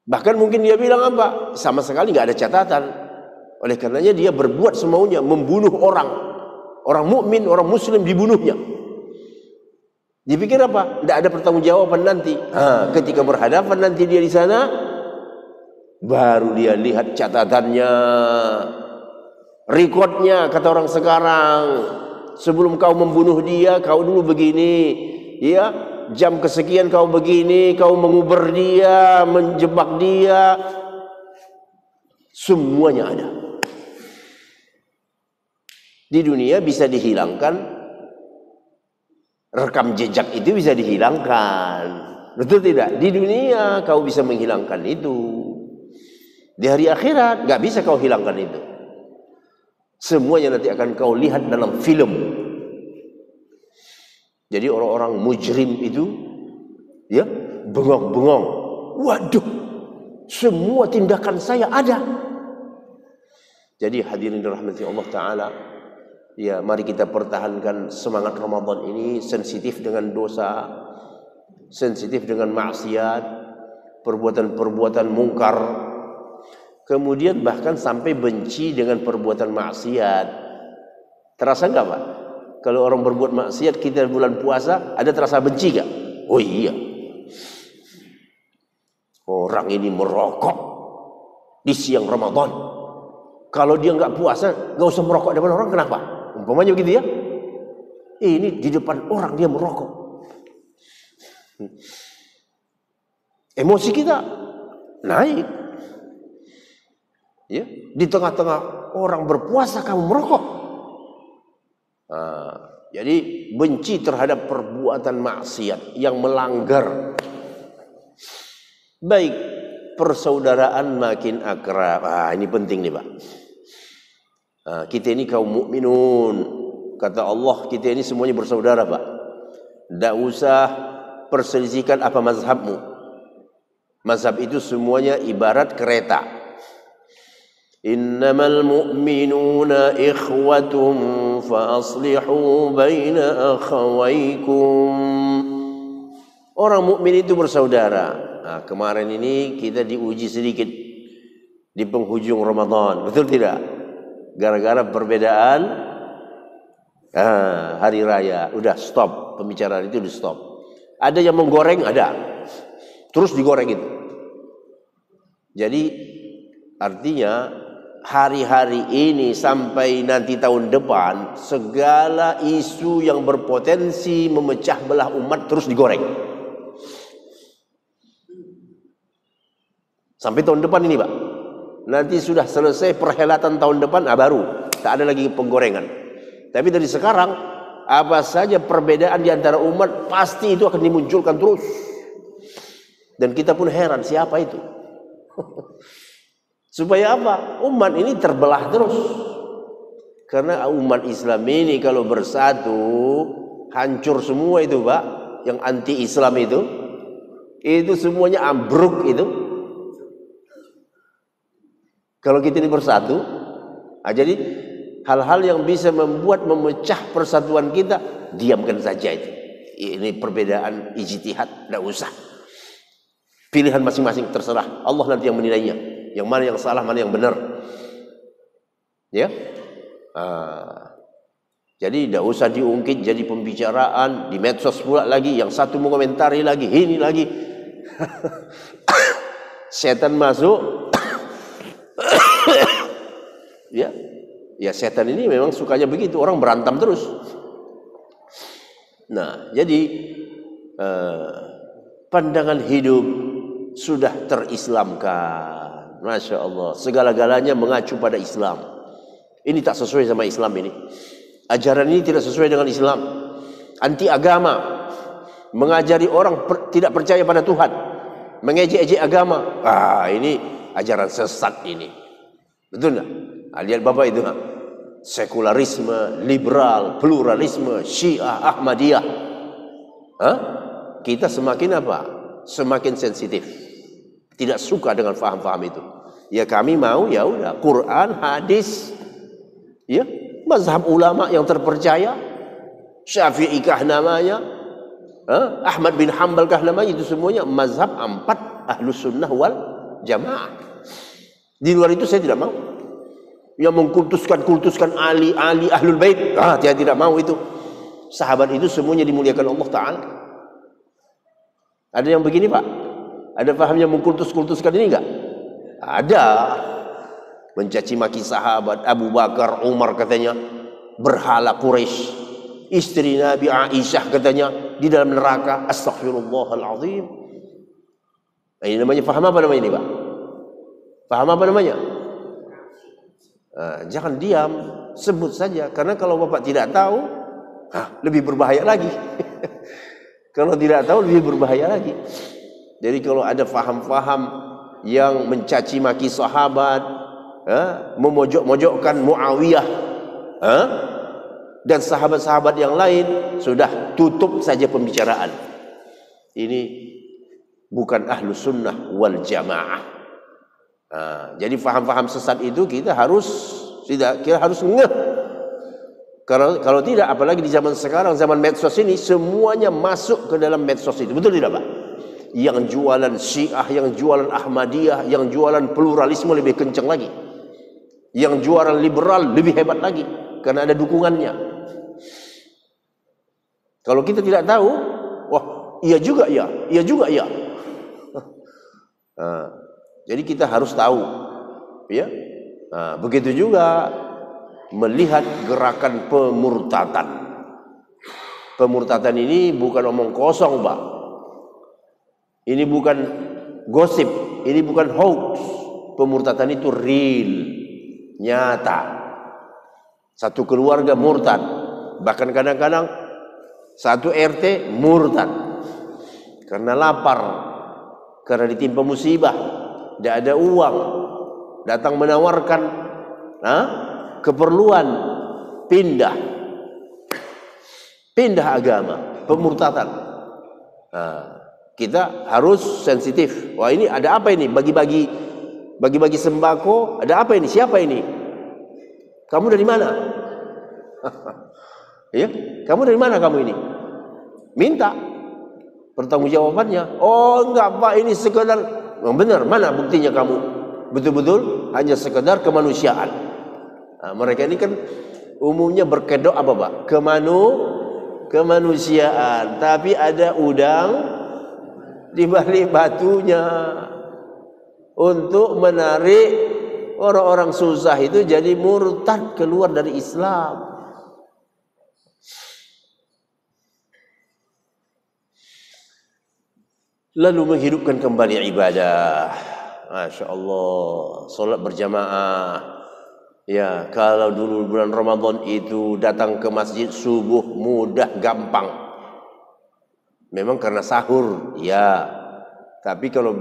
Bahkan mungkin dia bilang apa? Sama sekali nggak ada catatan. Oleh karenanya dia berbuat semaunya, membunuh orang. Orang mukmin, orang muslim dibunuhnya. Dipikir apa? Tidak ada pertanggungjawaban nanti. Ketika berhadapan nanti dia di sana, baru dia lihat catatannya, rekodnya, kata orang sekarang. Sebelum kau membunuh dia, kau dulu begini, ya. Jam kesekian kau begini, kau mengubur dia, menjebak dia. Semuanya ada. Di dunia bisa dihilangkan. Rekam jejak itu bisa dihilangkan. Betul tidak? Di dunia kau bisa menghilangkan itu. Di hari akhirat gak bisa kau hilangkan itu. Semuanya nanti akan kau lihat dalam film. Jadi orang-orang mujrim itu, ya, bengong-bengong. Waduh, semua tindakan saya ada. Jadi hadirin dirahmati Allah Ta'ala, ya, mari kita pertahankan semangat Ramadan ini, sensitif dengan dosa, sensitif dengan maksiat, perbuatan-perbuatan mungkar, kemudian bahkan sampai benci dengan perbuatan maksiat. Terasa enggak Pak? Kalau orang berbuat maksiat kita bulan puasa, ada terasa benci enggak? Oh iya, orang ini merokok di siang Ramadan. Kalau dia enggak puasa, enggak usah merokok depan orang. Kenapa? Umpamanya begitu ya. Ini di depan orang dia merokok. Emosi kita naik. Ya, di tengah-tengah orang berpuasa kamu merokok. Jadi benci terhadap perbuatan maksiat yang melanggar. Baik, persaudaraan makin akrab. Ini penting nih Pak. Kita ini kaum mukminun, kata Allah, kita ini semuanya bersaudara Pak. Tidak usah perselisihkan apa mazhabmu. Mazhab itu semuanya ibarat kereta. Innamal mu'minuna ikhwatum fa aslihu baina akhawaykum. Orang mukmin itu bersaudara. Kemarin ini kita diuji sedikit di penghujung Ramadan, betul tidak? Gara-gara perbedaan hari raya, udah stop pembicaraan itu, di stop. Ada yang menggoreng, ada, terus digoreng itu. Jadi artinya hari-hari ini sampai nanti tahun depan, segala isu yang berpotensi memecah belah umat terus digoreng. Sampai tahun depan ini Pak. Nanti sudah selesai perhelatan tahun depan, baru tak ada lagi penggorengan. Tapi dari sekarang, apa saja perbedaan di antara umat pasti itu akan dimunculkan terus. Dan kita pun heran siapa itu. Supaya apa? Umat ini terbelah terus. Karena umat Islam ini kalau bersatu, hancur semua itu Pak. Yang anti Islam itu semuanya ambruk itu. Kalau kita ini bersatu, jadi hal-hal yang bisa memecah persatuan kita, diamkan saja itu. Ini perbedaan ijtihad, tidak usah. Pilihan masing-masing terserah. Allah nanti yang menilainya. Yang mana yang salah, mana yang benar. Ya. Jadi tidak usah diungkit jadi pembicaraan di medsos pula lagi, yang satu mengomentari lagi, ini lagi. Setan masuk. Ya setan ini memang sukanya begitu, orang berantem terus. Nah, jadi pandangan hidup sudah terislamkan. Masya Allah, segala-galanya mengacu pada Islam. Ini tak sesuai sama Islam ini. Ajaran ini tidak sesuai dengan Islam. Anti agama. Mengajari orang tidak percaya pada Tuhan. Mengejek-ejek agama. Ini ajaran sesat ini. Betul tak? Lihat Bapak itu. Sekularisme, liberal, pluralisme, Syiah, Ahmadiyah. Kita semakin apa? Semakin sensitif. Tidak suka dengan faham-faham itu. Ya kami mau, ya udah, Quran, hadis, ya, mazhab ulama yang terpercaya, Syafi'i kah namanya, Ahmad bin Hanbal kah namanya, itu semuanya mazhab 4 Ahlus Sunnah wal Jamaah. Di luar itu saya tidak mau. Yang mengkultuskan Ali Ahlul Bait, saya tidak mau itu. Sahabat itu semuanya dimuliakan Allah Ta'ala. Ada yang begini Pak? Ada pahamnya mengkultuskan ini enggak? Ada. Mencaci maki sahabat Abu Bakar, Umar katanya berhala Quraisy, istri Nabi Aisyah katanya di dalam neraka. Astaghfirullahalazim. Ini namanya faham apa namanya ini Pak? Faham apa namanya? Jangan diam, sebut saja. Karena kalau Bapak tidak tahu, lebih berbahaya lagi. Kalau tidak tahu lebih berbahaya lagi. Jadi kalau ada faham-faham yang mencaci maki sahabat, memojok-mojokkan Muawiyah, dan sahabat-sahabat yang lain, sudah tutup saja pembicaraan. Ini bukan Ahlus Sunnah wal Jamaah. Jadi faham-faham sesat itu kita harus ngeh. Kalau tidak, apalagi di zaman sekarang, zaman medsos ini, semuanya masuk ke dalam medsos itu. Betul tidak Pak? Yang jualan Syiah, yang jualan Ahmadiyah, yang jualan pluralisme lebih kencang lagi. Yang jualan liberal lebih hebat lagi, karena ada dukungannya. Kalau kita tidak tahu, wah iya juga ya, iya juga ya. Jadi kita harus tahu, ya. Begitu juga melihat gerakan pemurtatan. Pemurtatan ini bukan omong kosong, Pak. Ini bukan gosip, ini bukan hoax. Pemurtatan itu real, nyata. Satu keluarga murtad, bahkan kadang-kadang satu RT murtad karena lapar, karena ditimpa musibah, tidak ada uang, datang menawarkan keperluan, pindah agama, pemurtatan. Kita harus sensitif. Wah, ini ada apa ini? Bagi-bagi sembako. Ada apa ini? Siapa ini? Kamu dari mana? Ya, kamu dari mana kamu ini? Minta pertanggungjawabannya. Oh enggak Pak, ini sekedar. Benar, mana buktinya kamu? Betul-betul hanya sekedar kemanusiaan. Mereka ini kan umumnya berkedok apa Pak? Kemanusiaan. Tapi ada udang di balik batunya untuk menarik orang-orang susah itu jadi murtad, keluar dari Islam. Lalu menghidupkan kembali ibadah. Masya Allah, solat berjamaah. Ya, kalau dulu bulan Ramadan itu datang ke masjid subuh mudah, gampang. Memang karena sahur, ya. Tapi kalau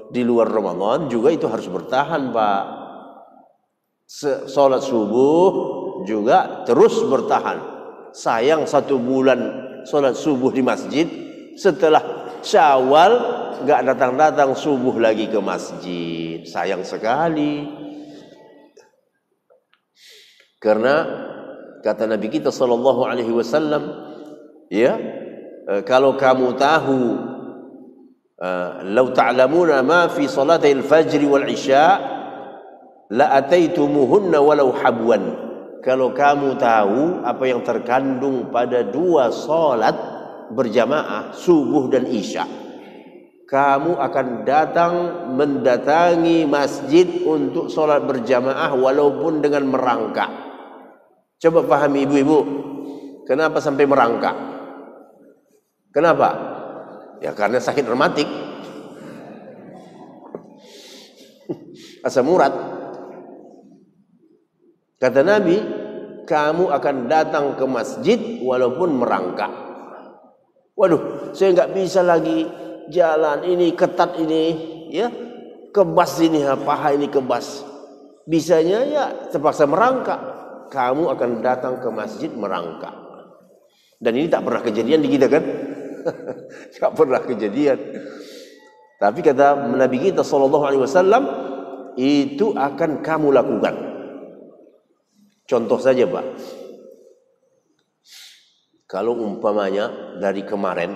di luar Ramadan juga itu harus bertahan, Pak. Salat subuh juga terus bertahan. Sayang 1 bulan salat subuh di masjid, setelah Syawal nggak datang-datang subuh lagi ke masjid. Sayang sekali. Karena kata Nabi kita sallallahu alaihi wasallam, ya, kalau kamu tahu, law ta'lamuna ma fi salatil fajr wal isya la ataitumuhunna walau habwan. kalau kamu tahu apa yang terkandung pada dua salat berjamaah, subuh dan isya, kamu akan mendatangi masjid untuk salat berjamaah walaupun dengan merangkak. Coba pahami ibu-ibu, kenapa sampai merangkak? Kenapa? Ya karena sakit rematik. Asam urat. Kata Nabi, kamu akan datang ke masjid walaupun merangkak. Waduh, saya nggak bisa lagi jalan ini, ketat ini, ya, kebas ini, paha ini kebas. Bisanya ya terpaksa merangkak. Kamu akan datang ke masjid merangkak. Dan ini tak pernah kejadian di kita kan? Tak pernah kejadian. Tapi kata Nabi kita SAW, itu akan kamu lakukan. Contoh saja Pak, kalau umpamanya dari kemarin,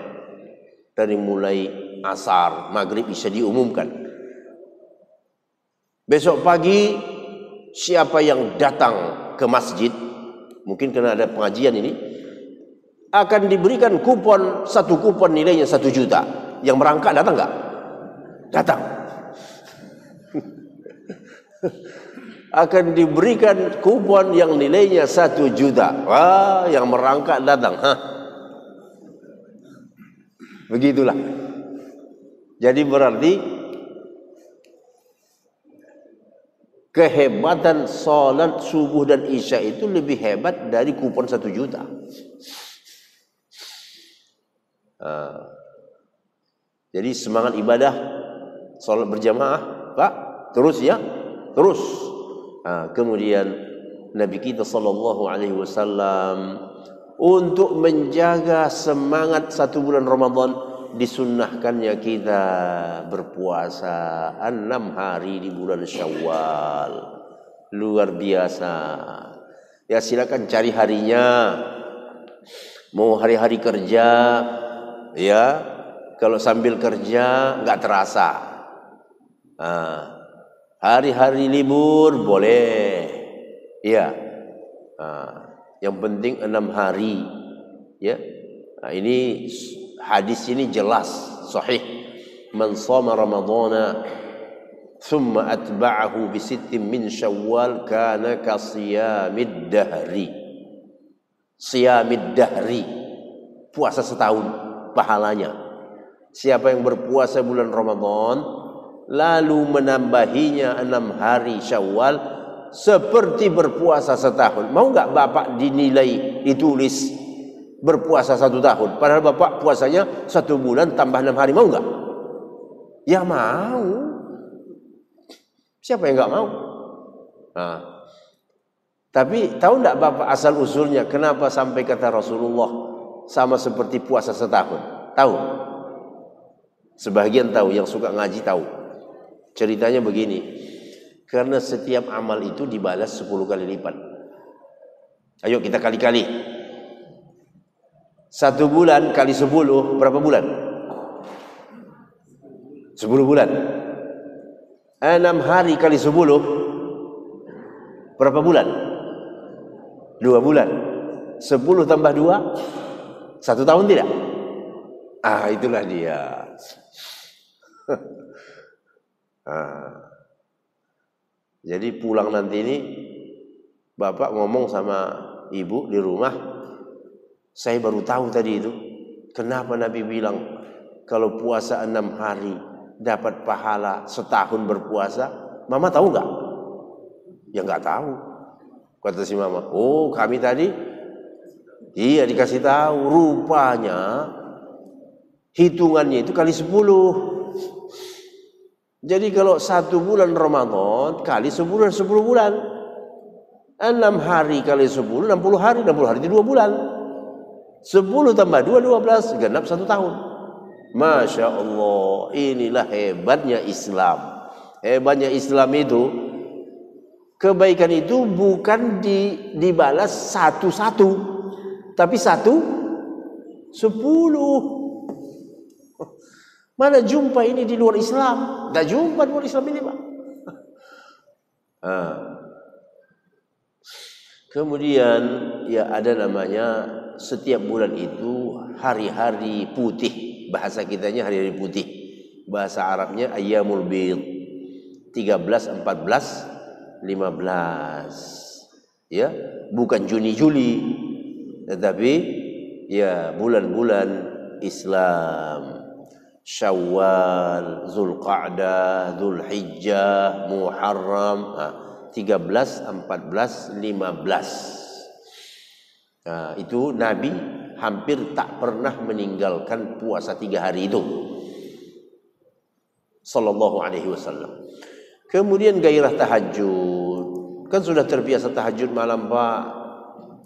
dari mulai asar, maghrib, isya diumumkan, besok pagi siapa yang datang ke masjid, mungkin karena ada pengajian ini, akan diberikan kupon, satu kupon nilainya 1 juta. Yang merangkak datang nggak? Datang. Akan diberikan kupon yang nilainya 1 juta. Wah, yang merangkak datang. Begitulah. Jadi berarti kehebatan salat subuh dan isya itu lebih hebat dari kupon 1 juta. Jadi semangat ibadah salat berjamaah, Pak, terus ya, terus. Kemudian Nabi kita SAW untuk menjaga semangat 1 bulan Ramadan, disunnahkannya kita berpuasa 6 hari di bulan Syawal. Luar biasa. Ya silakan cari harinya. Mau hari-hari kerja, ya, kalau sambil kerja nggak terasa. Hari-hari libur boleh, ya. Yang penting 6 hari, ya. Ini hadis ini jelas, sahih. Man shoma Ramadhana thumma atba'ahu bi sittin min Syawal kana ka siyamid dahri. Siyamid dahri, puasa setahun pahalanya. Siapa yang berpuasa bulan Ramadan lalu menambahinya 6 hari Syawal, seperti berpuasa setahun. Mau nggak Bapak dinilai, ditulis berpuasa 1 tahun, padahal Bapak puasanya 1 bulan tambah 6 hari? Mau nggak? Ya mau. Siapa yang nggak mau? Tapi tahu nggak Bapak asal usulnya kenapa sampai kata Rasulullah sama seperti puasa setahun? Tahu? Sebagian tahu, yang suka ngaji tahu. Ceritanya begini, karena setiap amal itu dibalas 10 kali lipat. Ayo kita kali-kali. 1 bulan kali 10, berapa bulan? 10 bulan. 6 hari kali 10, berapa bulan? 2 bulan. 10 tambah 2, 1 tahun tidak? Itulah dia. Jadi pulang nanti ini Bapak ngomong sama ibu di rumah, saya baru tahu tadi itu kenapa Nabi bilang kalau puasa 6 hari dapat pahala setahun berpuasa. Mama tahu nggak? Ya nggak tahu. Kata si mama, oh kami tadi iya dikasih tahu, rupanya hitungannya itu kali 10. Jadi kalau 1 bulan Ramadan kali 10 bulan, 6 hari kali 10, 60 hari, 60 hari itu 2 bulan. 10 tambah 2, 12, genap 1 tahun. Masya Allah, inilah hebatnya Islam. Hebatnya Islam itu, kebaikan itu bukan dibalas 1-1, tapi 1-10. Mana jumpa ini di luar Islam? Tidak jumpa di luar Islam ini, Pak. Kemudian ya ada namanya setiap bulan itu hari-hari putih. Bahasa kitanya hari-hari putih. Bahasa Arabnya ayyamul bid. 13, 14, 15. Ya, bukan Juni-Juli, tetapi ya bulan-bulan Islam. Syawal, Zulqa'dah, Zulhijjah, Muharram, 13, 14, 15. Nah, itu Nabi hampir tak pernah meninggalkan puasa 3 hari itu. Sallallahu alaihi wasallam. Kemudian gairah tahajud. Kan sudah terbiasa tahajud malam, Pak.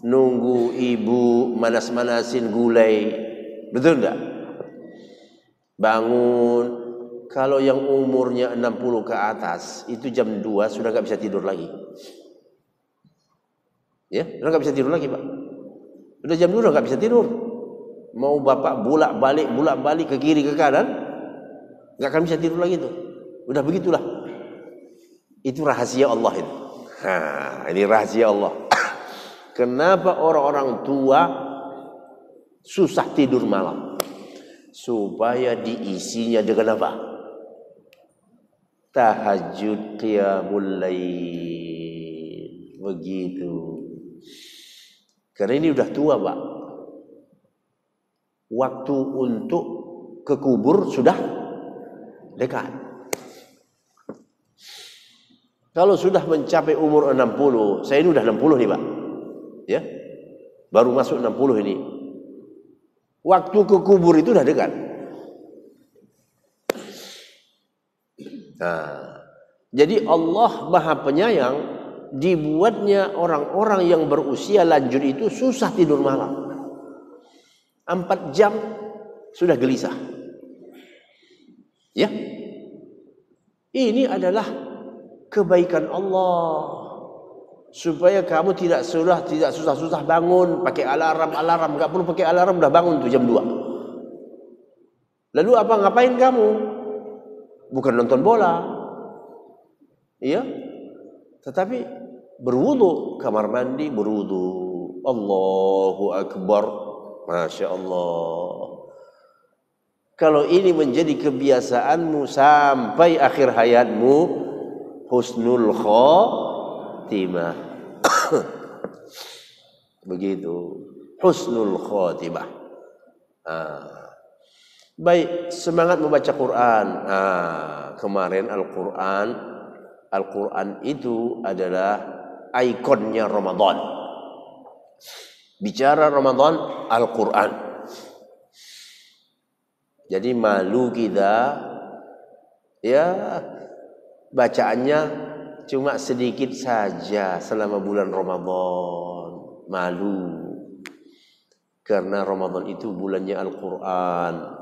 Nunggu ibu manas-manasin gulai. Betul enggak? Bangun. Kalau yang umurnya 60 ke atas, itu jam 2 sudah enggak bisa tidur lagi. Ya, sudah enggak bisa tidur lagi, Pak. Sudah jam 2 sudah enggak bisa tidur. Mau Bapak bolak-balik ke kiri ke kanan, enggak akan bisa tidur lagi tuh. Udah begitulah. Itu rahasia Allah itu. Nah, ini rahasia Allah. Kenapa orang-orang tua susah tidur malam? Supaya diisinya dengan apa? Tahajud, qiyamul lail. Begitu. Karena ini udah tua, Pak. Waktu untuk ke kubur sudah dekat. Kalau sudah mencapai umur 60, saya ini udah 60 nih, Pak. Ya. Baru masuk 60 ini. Waktu ke kubur itu udah dekat. Nah, jadi Allah Maha Penyayang, dibuatnya orang-orang yang berusia lanjut itu susah tidur malam. 4 jam sudah gelisah. Ya. Ini adalah kebaikan Allah supaya kamu tidak susah-susah bangun pakai alarm, enggak perlu pakai alarm, udah bangun tuh jam 2. Lalu ngapain kamu? Bukan nonton bola. Iya? Tetapi berwudu, kamar mandi berwudu. Allahu Akbar. Masya Allah. Kalau ini menjadi kebiasaanmu sampai akhir hayatmu, husnul khotimah. Begitu. Husnul khotimah. Baik, semangat membaca Quran. Kemarin Al-Quran itu adalah ikonnya Ramadan. Bicara Ramadan, Al-Quran. Jadi malu kita, ya bacaannya cuma sedikit saja selama bulan Ramadan. Malu. Karena Ramadan itu bulannya Al-Quran.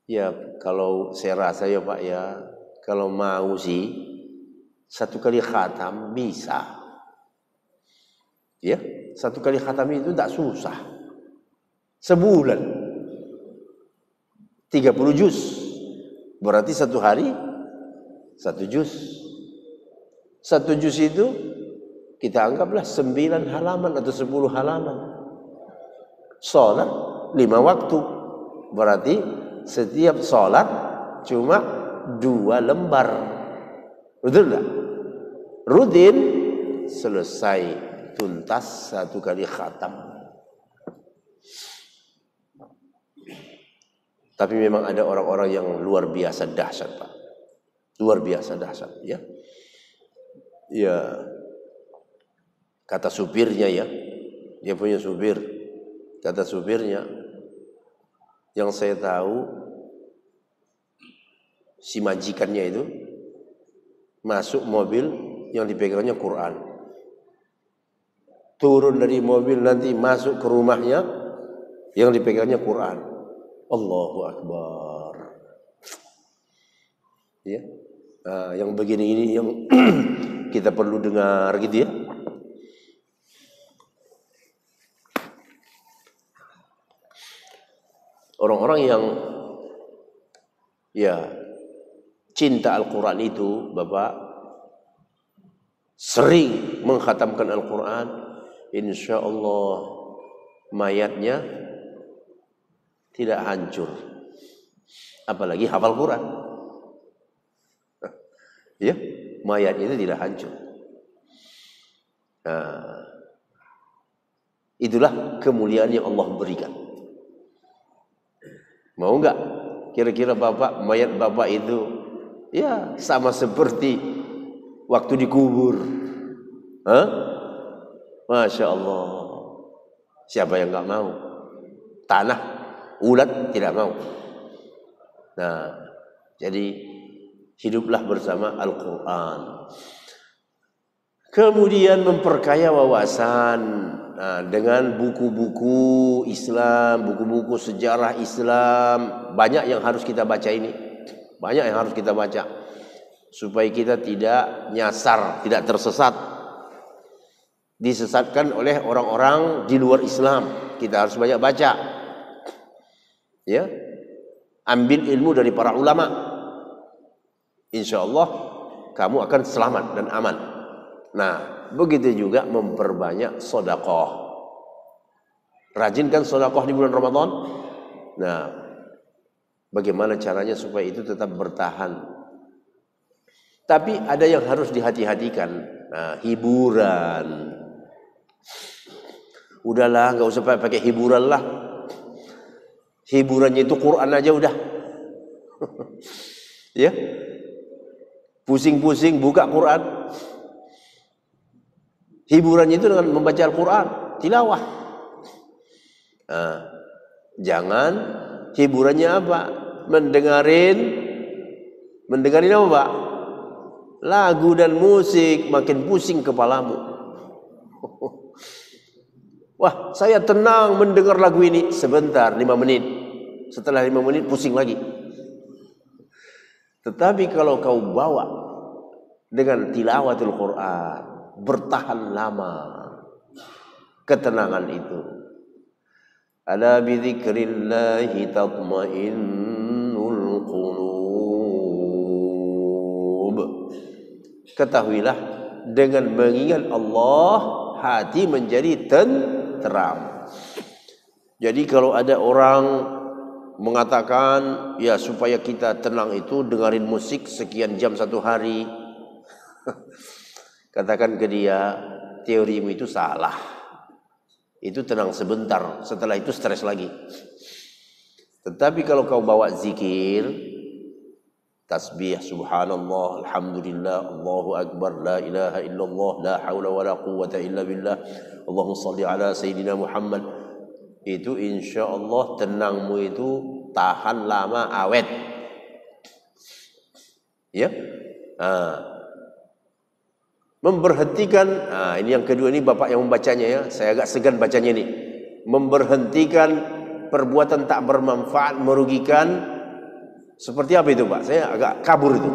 Ya kalau saya rasa ya Pak ya, kalau mau sih 1 kali khatam bisa. Ya, 1 kali khatam itu tak susah. Sebulan 30 juz. Berarti 1 hari 1 juz. 1 juz itu kita anggaplah 9 halaman atau 10 halaman. Salat 5 waktu. Berarti setiap salat cuma 2 lembar. Betul enggak? Rutin selesai tuntas 1 kali khatam. Tapi memang ada orang-orang yang luar biasa dahsyat, Pak. Luar biasa dahsyat, ya. Ya. Kata supirnya ya. Dia punya supir. Kata supirnya, yang saya tahu si majikannya itu masuk mobil yang dipegangnya Quran. Turun dari mobil nanti masuk ke rumahnya yang dipegangnya Quran. Allahu Akbar. Ya. Yang begini ini yang kita perlu dengar gitu ya. Orang-orang yang ya cinta Al-Quran itu, Bapak, sering mengkhatamkan Al-Quran, insya Allah mayatnya tidak hancur, apalagi hafal Quran. Ya, mayatnya itu tidak hancur. Nah, itulah kemuliaan yang Allah berikan. Mau enggak kira-kira bapak, mayat bapak itu ya sama seperti waktu dikubur? Hah? Masya Allah. Siapa yang enggak mau? Tanah, ulat tidak mau. Nah, jadi hiduplah bersama Al-Quran. Kemudian memperkaya wawasan dengan buku-buku Islam, buku-buku sejarah Islam. Banyak yang harus kita baca ini. Banyak yang harus kita baca. Supaya kita tidak nyasar, tidak tersesat. Disesatkan oleh orang-orang di luar Islam. Kita harus banyak baca. Ya, ambil ilmu dari para ulama. Insya Allah kamu akan selamat dan aman. Nah, begitu juga memperbanyak sedekah. Rajinkan sedekah di bulan Ramadan. Nah, bagaimana caranya supaya itu tetap bertahan? Tapi ada yang harus dihati-hatikan. Nah, hiburan. Udahlah, nggak usah pakai hiburan lah. Hiburannya itu Quran aja udah. Ya, pusing-pusing buka Quran. Hiburannya itu dengan membaca Al-Quran, tilawah. Nah, jangan hiburannya apa? Mendengarin apa, Pak? Lagu dan musik, makin pusing kepalamu. Wah, saya tenang mendengar lagu ini. Sebentar, 5 menit. Setelah 5 menit pusing lagi. Tetapi kalau kau bawa dengan tilawatul Quran, bertahan lama ketenangan itu. Ala bidzikrillahi tatmainnul qulub. Ketahuilah dengan mengingat Allah hati menjadi tenteram. Jadi kalau ada orang mengatakan ya supaya kita tenang itu dengerin musik sekian jam satu hari, katakan ke dia, teorimu itu salah. Itu tenang sebentar, setelah itu stres lagi. Tetapi kalau kau bawa zikir, tasbih, subhanallah, alhamdulillah, Allahu akbar, la ilaha illallah, la haula wa la quwwata illa billah, Allahumma salli ala sayyidina Muhammad, itu insya Allah tenangmu itu tahan lama, awet. Ya, memberhentikan, ini yang kedua, ini bapak yang membacanya ya, saya agak segan bacanya ini. Memberhentikan perbuatan tak bermanfaat, merugikan. Seperti apa itu Pak? Saya agak kabur itu.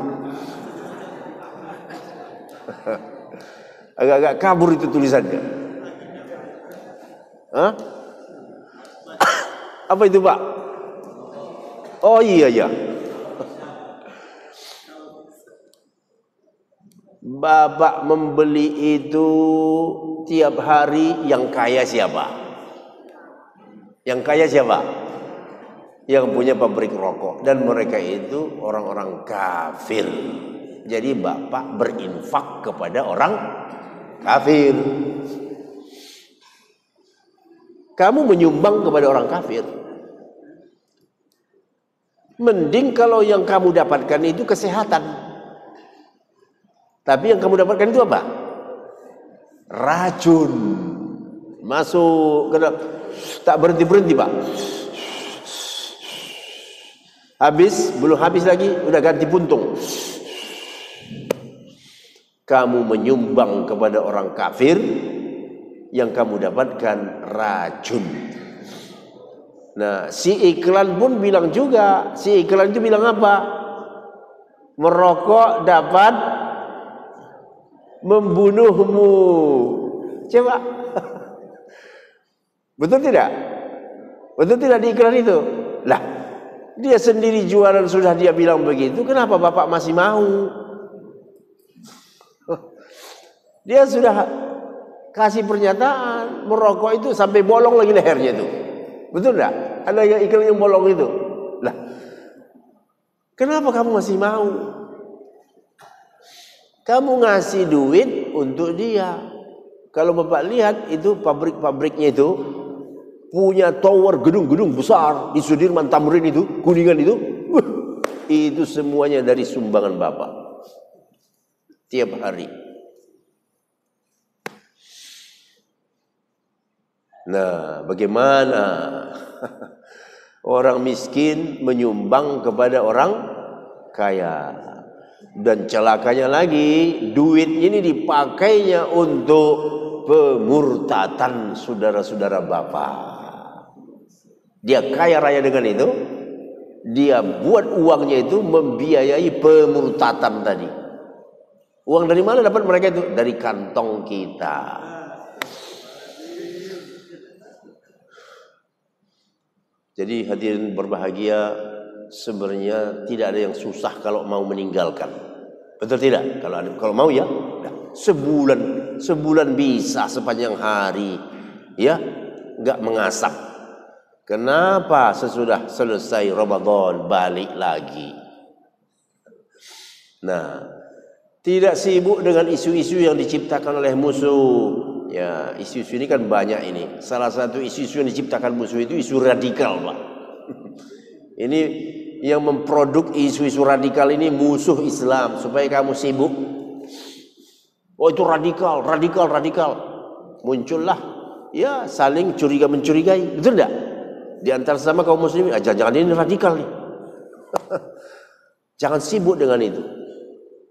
Agak-agak kabur itu tulisannya. Hah? Apa itu Pak? Oh iya ya. Bapak membeli itu tiap hari, yang kaya siapa? Yang kaya siapa? Yang punya pabrik rokok, dan mereka itu orang-orang kafir. Jadi bapak berinfak kepada orang kafir. Kamu menyumbang kepada orang kafir. Mending kalau yang kamu dapatkan itu kesehatan. Tapi yang kamu dapatkan itu apa? Racun. Masuk ke dalam, tak berhenti-berhenti Pak. Habis, belum habis lagi, udah ganti puntung. Kamu menyumbang kepada orang kafir, yang kamu dapatkan racun. Nah, si iklan pun bilang juga, si iklan itu bilang apa? Merokok dapat membunuhmu. Coba. Betul tidak? Betul tidak di iklan itu? Lah, dia sendiri jualan sudah dia bilang begitu, kenapa bapak masih mau? Dia sudah kasih pernyataan merokok itu sampai bolong lagi lehernya itu. Betul enggak? Ada yang iklan yang bolong itu. Lah, kenapa kamu masih mau? Kamu ngasih duit untuk dia. Kalau Bapak lihat itu pabrik-pabriknya itu punya tower gedung-gedung besar di Sudirman Tamrin itu, Kuningan itu. Itu semuanya dari sumbangan Bapak. Tiap hari. Nah, bagaimana orang miskin menyumbang kepada orang kaya? Dan celakanya lagi, duit ini dipakainya untuk pemurtatan saudara-saudara Bapak. Dia kaya raya dengan itu, dia buat uangnya itu membiayai pemurtatan tadi. Uang dari mana dapat mereka itu? Dari kantong kita. Jadi hadirin berbahagia, sebenarnya tidak ada yang susah kalau mau meninggalkan. Betul tidak? Kalau mau ya, sebulan bisa sepanjang hari, ya, nggak mengasap. Kenapa sesudah selesai Ramadan balik lagi? Nah, tidak sibuk dengan isu-isu yang diciptakan oleh musuh. Ya, isu-isu ini kan banyak ini. Salah satu isu-isu yang diciptakan musuh itu isu radikal, Pak. Ini yang memproduk isu-isu radikal ini musuh Islam supaya kamu sibuk. Oh, itu radikal. Muncullah ya saling curiga-mencurigai, betul enggak? Di antara sama kaum muslimin, jangan ini radikal nih. Jangan sibuk dengan itu.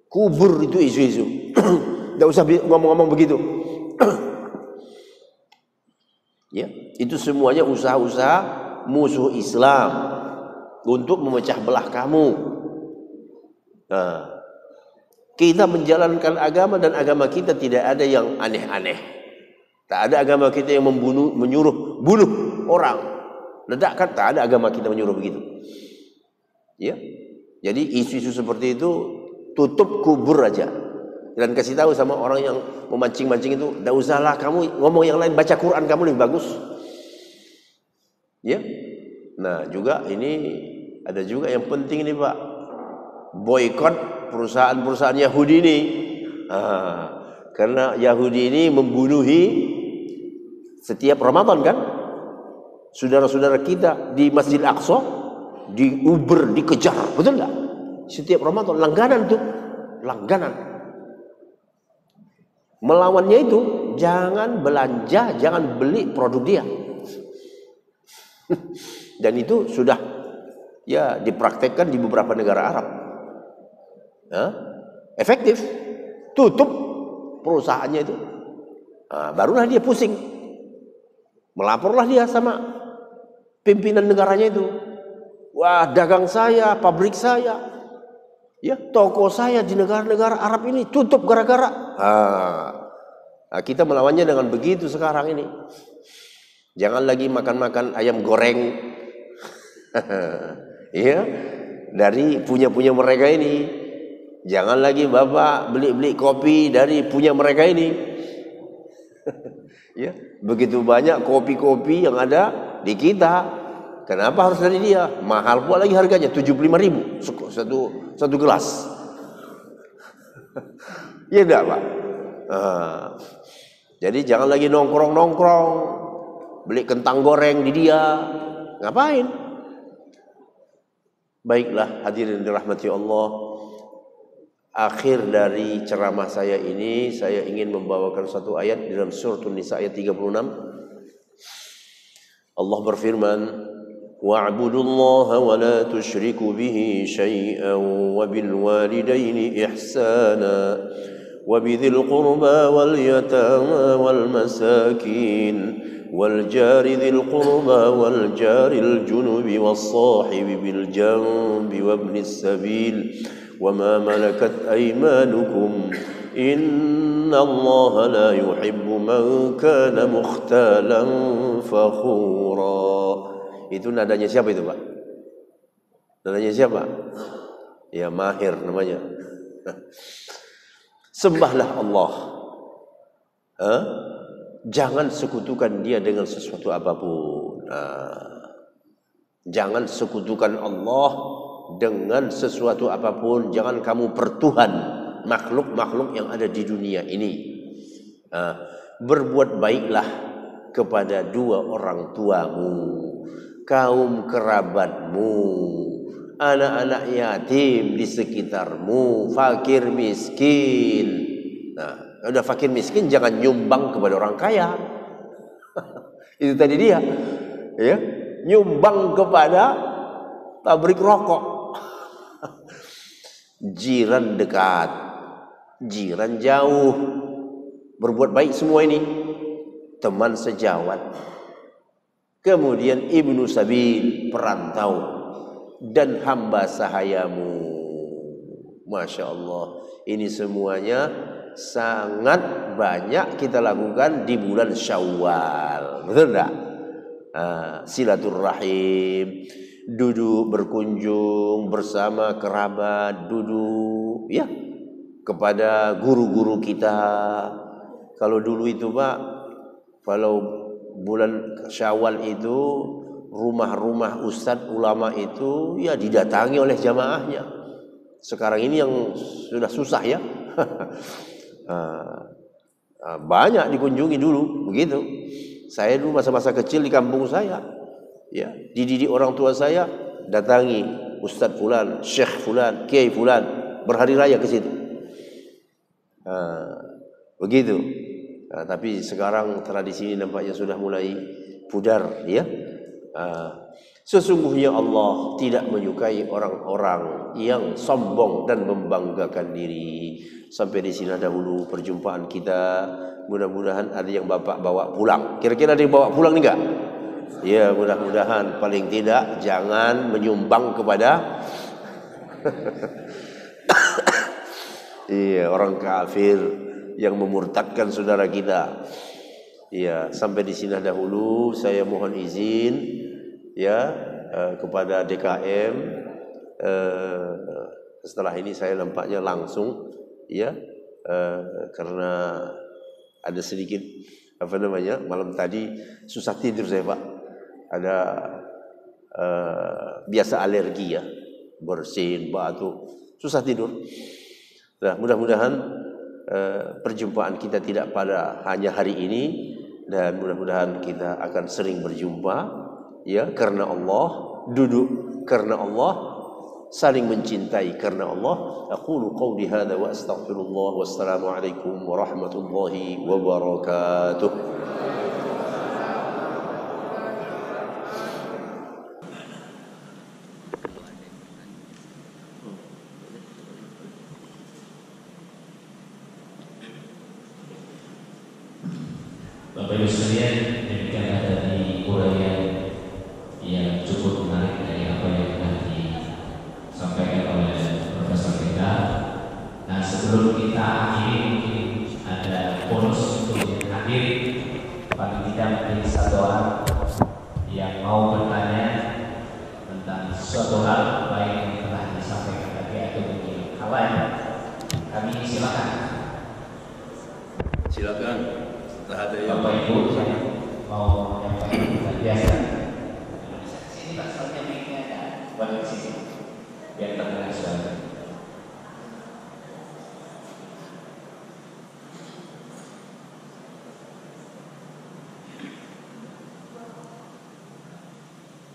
Kubur itu isu-isu. Enggak usah ngomong-ngomong begitu. Ya, itu semuanya usaha-usaha musuh Islam untuk memecah belah kamu. Nah, kita menjalankan agama dan agama kita tidak ada yang aneh-aneh. Tak ada agama kita yang menyuruh bunuh orang, ledakkan. Tak ada agama kita menyuruh begitu. Ya, jadi isu-isu seperti itu tutup kubur aja dan kasih tahu sama orang yang memancing-mancing itu, tidak usahlah kamu ngomong yang lain, baca Quran kamu lebih bagus. Ya. Nah, juga ini ada juga yang penting ini, Pak. Boikot perusahaan-perusahaan Yahudi ini. Karena Yahudi ini membunuhi setiap Ramadan kan? Saudara-saudara kita di Masjid Aqsa diuber, dikejar, betul enggak? Setiap Ramadan langganan tuh, langganan. Melawannya itu jangan belanja, jangan beli produk dia. Dan itu sudah ya dipraktekkan di beberapa negara Arab. Efektif. Tutup perusahaannya itu. Barulah dia pusing. Melaporlah dia sama pimpinan negaranya itu. Wah, dagang saya, pabrik saya, ya, toko saya di negara-negara Arab ini tutup gara-gara. Kita melawannya dengan begitu sekarang ini. Jangan lagi makan-makan ayam goreng, ya, dari punya mereka ini. Jangan lagi Bapak beli kopi dari punya mereka ini. Ya, begitu banyak kopi-kopi yang ada di kita. Kenapa harus dari dia? Mahal pula lagi harganya, 75.000 satu gelas. Ya enggak, Pak? Jadi jangan lagi nongkrong beli kentang goreng di dia. Ngapain? Baiklah, hadirin dirahmati Allah. Akhir dari ceramah saya ini, saya ingin membawakan satu ayat di dalam surah An-Nisa ayat 36. Allah berfirman, wa'budullaha wa la tusyriku bihi syai'an wa bil walidaini ihsana wa bidzil qurba wal yatama wal masakin wal jari dzil qurba wal jaril junubi was sahibi bil janbi wabnis sabil wa ma malakat aymanukum innallaha la yuhibbu man kana mukhtalan fakhura. Itu nadanya siapa itu, Pak? Nadanya siapa? Ya, Mahir namanya. Sembahlah Allah Jangan sekutukan dia dengan sesuatu apapun. Jangan sekutukan Allah dengan sesuatu apapun. Jangan kamu pertuhan makhluk-makhluk yang ada di dunia ini. Berbuat baiklah kepada dua orang tuamu, kaum kerabatmu, anak-anak yatim di sekitarmu, fakir miskin. Nah, udah fakir miskin jangan nyumbang kepada orang kaya. Itu tadi dia, ya, nyumbang kepada pabrik rokok. Jiran dekat, jiran jauh, berbuat baik semua ini. Teman sejawat, kemudian ibnu sabil, perantau, dan hamba sahayamu. Masya Allah, ini semuanya sangat banyak kita lakukan di bulan Syawal, betul enggak? Silaturahim, duduk berkunjung bersama kerabat, duduk ya kepada guru-guru kita. Kalau dulu itu Pak, kalau bulan Syawal itu rumah-rumah ustadz ulama itu ya didatangi oleh jamaahnya. Sekarang ini yang sudah susah ya. Banyak dikunjungi dulu begitu. Saya dulu masa-masa kecil di kampung saya, ya, dididik orang tua saya, datangi Ustadz Fulan, Syekh Fulan, Kiai Fulan, berhari raya ke situ. Begitu. Tapi sekarang tradisi ini nampaknya sudah mulai pudar, ya. Sesungguhnya Allah tidak menyukai orang-orang yang sombong dan membanggakan diri. Sampai di sini dahulu perjumpaan kita. Mudah-mudahan ada yang Bapak bawa pulang. Kira-kira ada yang bawa pulang nih enggak? Ya, mudah-mudahan paling tidak jangan menyumbang kepada iya, orang kafir yang memurtadkan saudara kita. Ya, sampai di sini dahulu saya mohon izin ya kepada DKM. Setelah ini saya nampaknya langsung ya karena ada sedikit malam tadi susah tidur saya Pak. Ada biasa alergi ya, bersin, batuk, susah tidur. Nah, mudah-mudahan perjumpaan kita tidak pada hanya hari ini, dan mudah-mudahan kita akan sering berjumpa ya, karena Allah, duduk karena Allah, saling mencintai karena Allah. Aqulu qawli hadza wa astaghfirullah, wassalamu alaikum warahmatullahi wabarakatuh. Bapak Ibu sekalian, demikianlah dari uraian yang cukup menarik dari apa yang telah disampaikan oleh Profesor kita. Nah, sebelum kita akhiri, mungkin ada bonus untuk yang hadir. Paling tidak mungkin satu orang yang mau bertanya tentang suatu hal, baik yang telah disampaikan tadi atau mungkin hal lain. Kami silakan. Silakan. Bapak Ibu saya mau menyampaikan biasa. Sini Pak, soalnya mic-nya ada. Balik sini biar terdengar suara.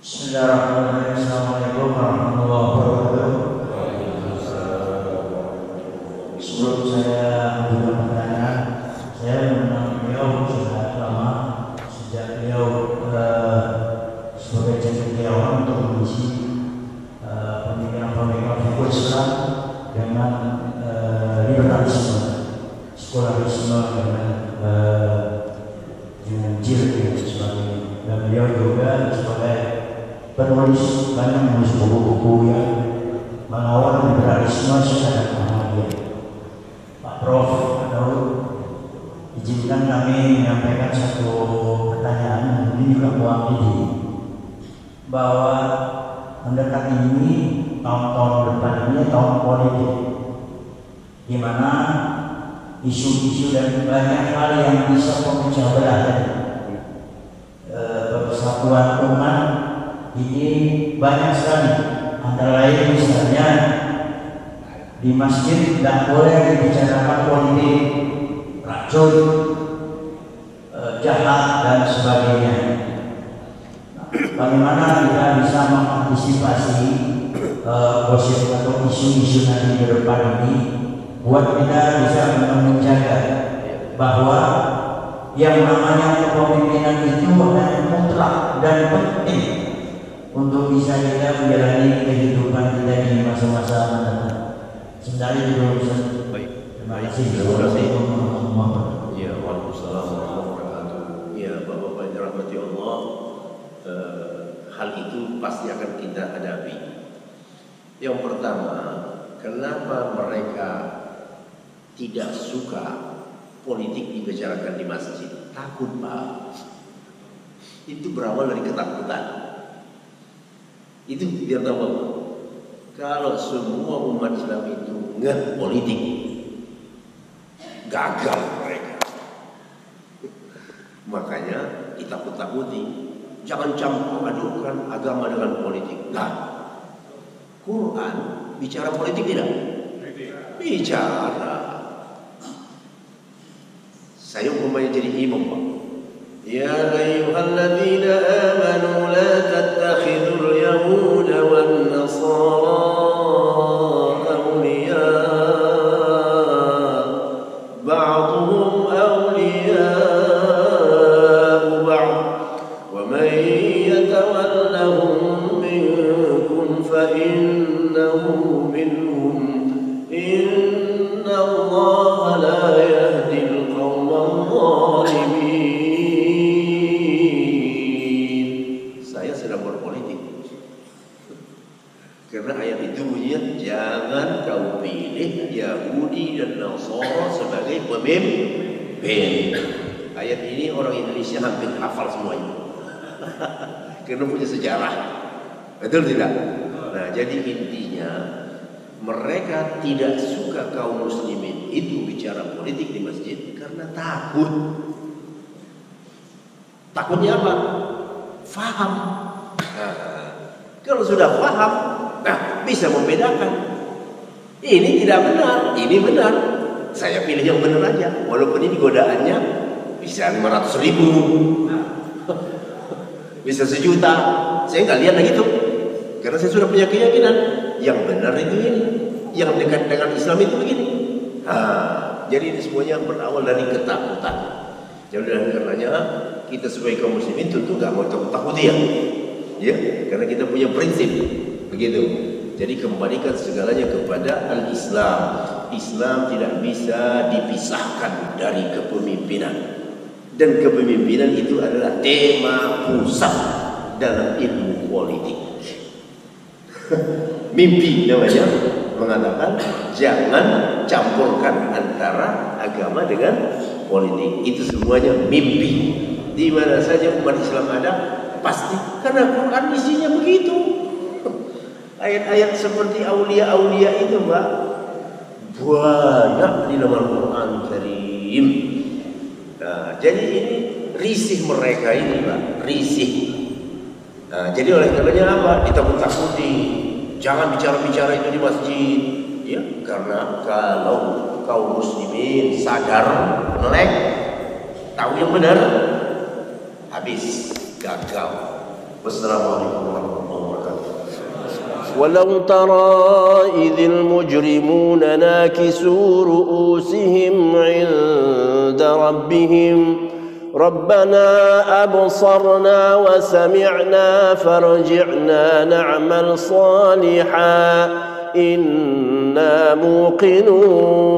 Bismillahirrahmanirrahim. Assalamualaikum warahmatullahi wabarakatuh. Sebelum saya membuka pertanyaan, saya mengenal beliau sudah lama, sejak beliau sebagai cendekiawan untuk mengisi pemikiran-pemikiran fikih Islam dengan liberalisme, sekularisme, dengan jilid dan sebagainya. Dan beliau juga sebagai penulis, banyak menulis buku-buku yang melawan liberalisme secara Muhammadiyah. Pak Prof, izinkan kami menyampaikan satu pertanyaan, ini juga mewakili bahwa mendekati ini tahun-tahun depan ini tahun politik, di mana isu-isu dan banyak hal yang bisa memecah belah persatuan umat ini banyak sekali. Antara lain misalnya di masjid tidak boleh dibicarakan politik, racun, jahat dan sebagainya. Bagaimana kita bisa mengantisipasi gosip atau isu-isu nanti ke depan ini buat kita bisa menjaga bahwa yang namanya kepemimpinan itu mutlak dan penting untuk bisa kita menjalani kehidupan kita di masa-masa mendatang. Sebentar itu dulu. Baik. Terima kasih. Terima kasih. Ya, waalaikumsalam warahmatullahi wabarakatuh. Ya, Bapak-bapak yang dirahmati Allah, hal itu pasti akan kita hadapi. Yang pertama, kenapa mereka tidak suka politik dibicarakan di masjid? Takut, Pak. Itu berawal dari ketakutan. Itu biar tahu, kalau semua umat Islam itu nggak politik, gagal mereka. Makanya ditakut-takuti, jangan campur adukan agama dengan politik. Nah, Quran bicara politik tidak? Bicara. Saya umpamanya jadi imam, Pak. Ya ayyuhalladzina amanu la tattakhidul yahuda wan nasara awliya ba'dhum awliya ba'd wa man yatawallahum minkum fa innahu minhum inna Allah la yahdi al-qawma adh-dhalimin. Karena ayat itu bunyinya jangan kau pilih Yahudi dan Nasara sebagai pemimpin. Ayat ini orang Indonesia hampir hafal semuanya. Karena punya sejarah. Betul tidak? Nah, jadi intinya mereka tidak suka kaum muslimin itu bicara politik di masjid karena takut. Takutnya apa? Faham. Nah, kalau sudah faham, nah, bisa membedakan. Ini tidak benar, ini benar. Saya pilih yang benar aja. Walaupun ini godaannya bisa 500.000, bisa 1 juta. Saya nggak lihat lagi itu. Karena saya sudah punya keyakinan yang benar itu ini, yang dekat dengan Islam itu begini. Jadi ini semuanya berawal dari ketakutan. Jadi karenanya kita sebagai kaum muslimin tentu nggak mau takut ya. Ya, karena kita punya prinsip. Begitu. Jadi kembalikan segalanya kepada al-Islam. Islam tidak bisa dipisahkan dari kepemimpinan. Dan kepemimpinan itu adalah tema pusat dalam ilmu politik. Mimpi namanya mengatakan jangan campurkan antara agama dengan politik. Itu semuanya mimpi. Di mana saja umat Islam ada pasti, karena Quran isinya begitu. Ayat-ayat seperti aulia-aulia itu, Mbak, banyak di dalam Al-Quran Karim. Nah, jadi ini risih mereka ini, Mbak, risih. Nah, jadi oleh karenanya apa? Ditakut-takuti. Jangan bicara-bicara itu di masjid, ya, karena kalau kaum muslimin sadar, melek, tahu yang benar, habis, gagal. Wassalamualaikum warahmatullahi wabarakatuh. ولو ترى إذ المجرمون ناكسوا رؤوسهم عند ربهم ربنا أبصرنا وسمعنا فارجعنا نعمل صالحا إنا موقنون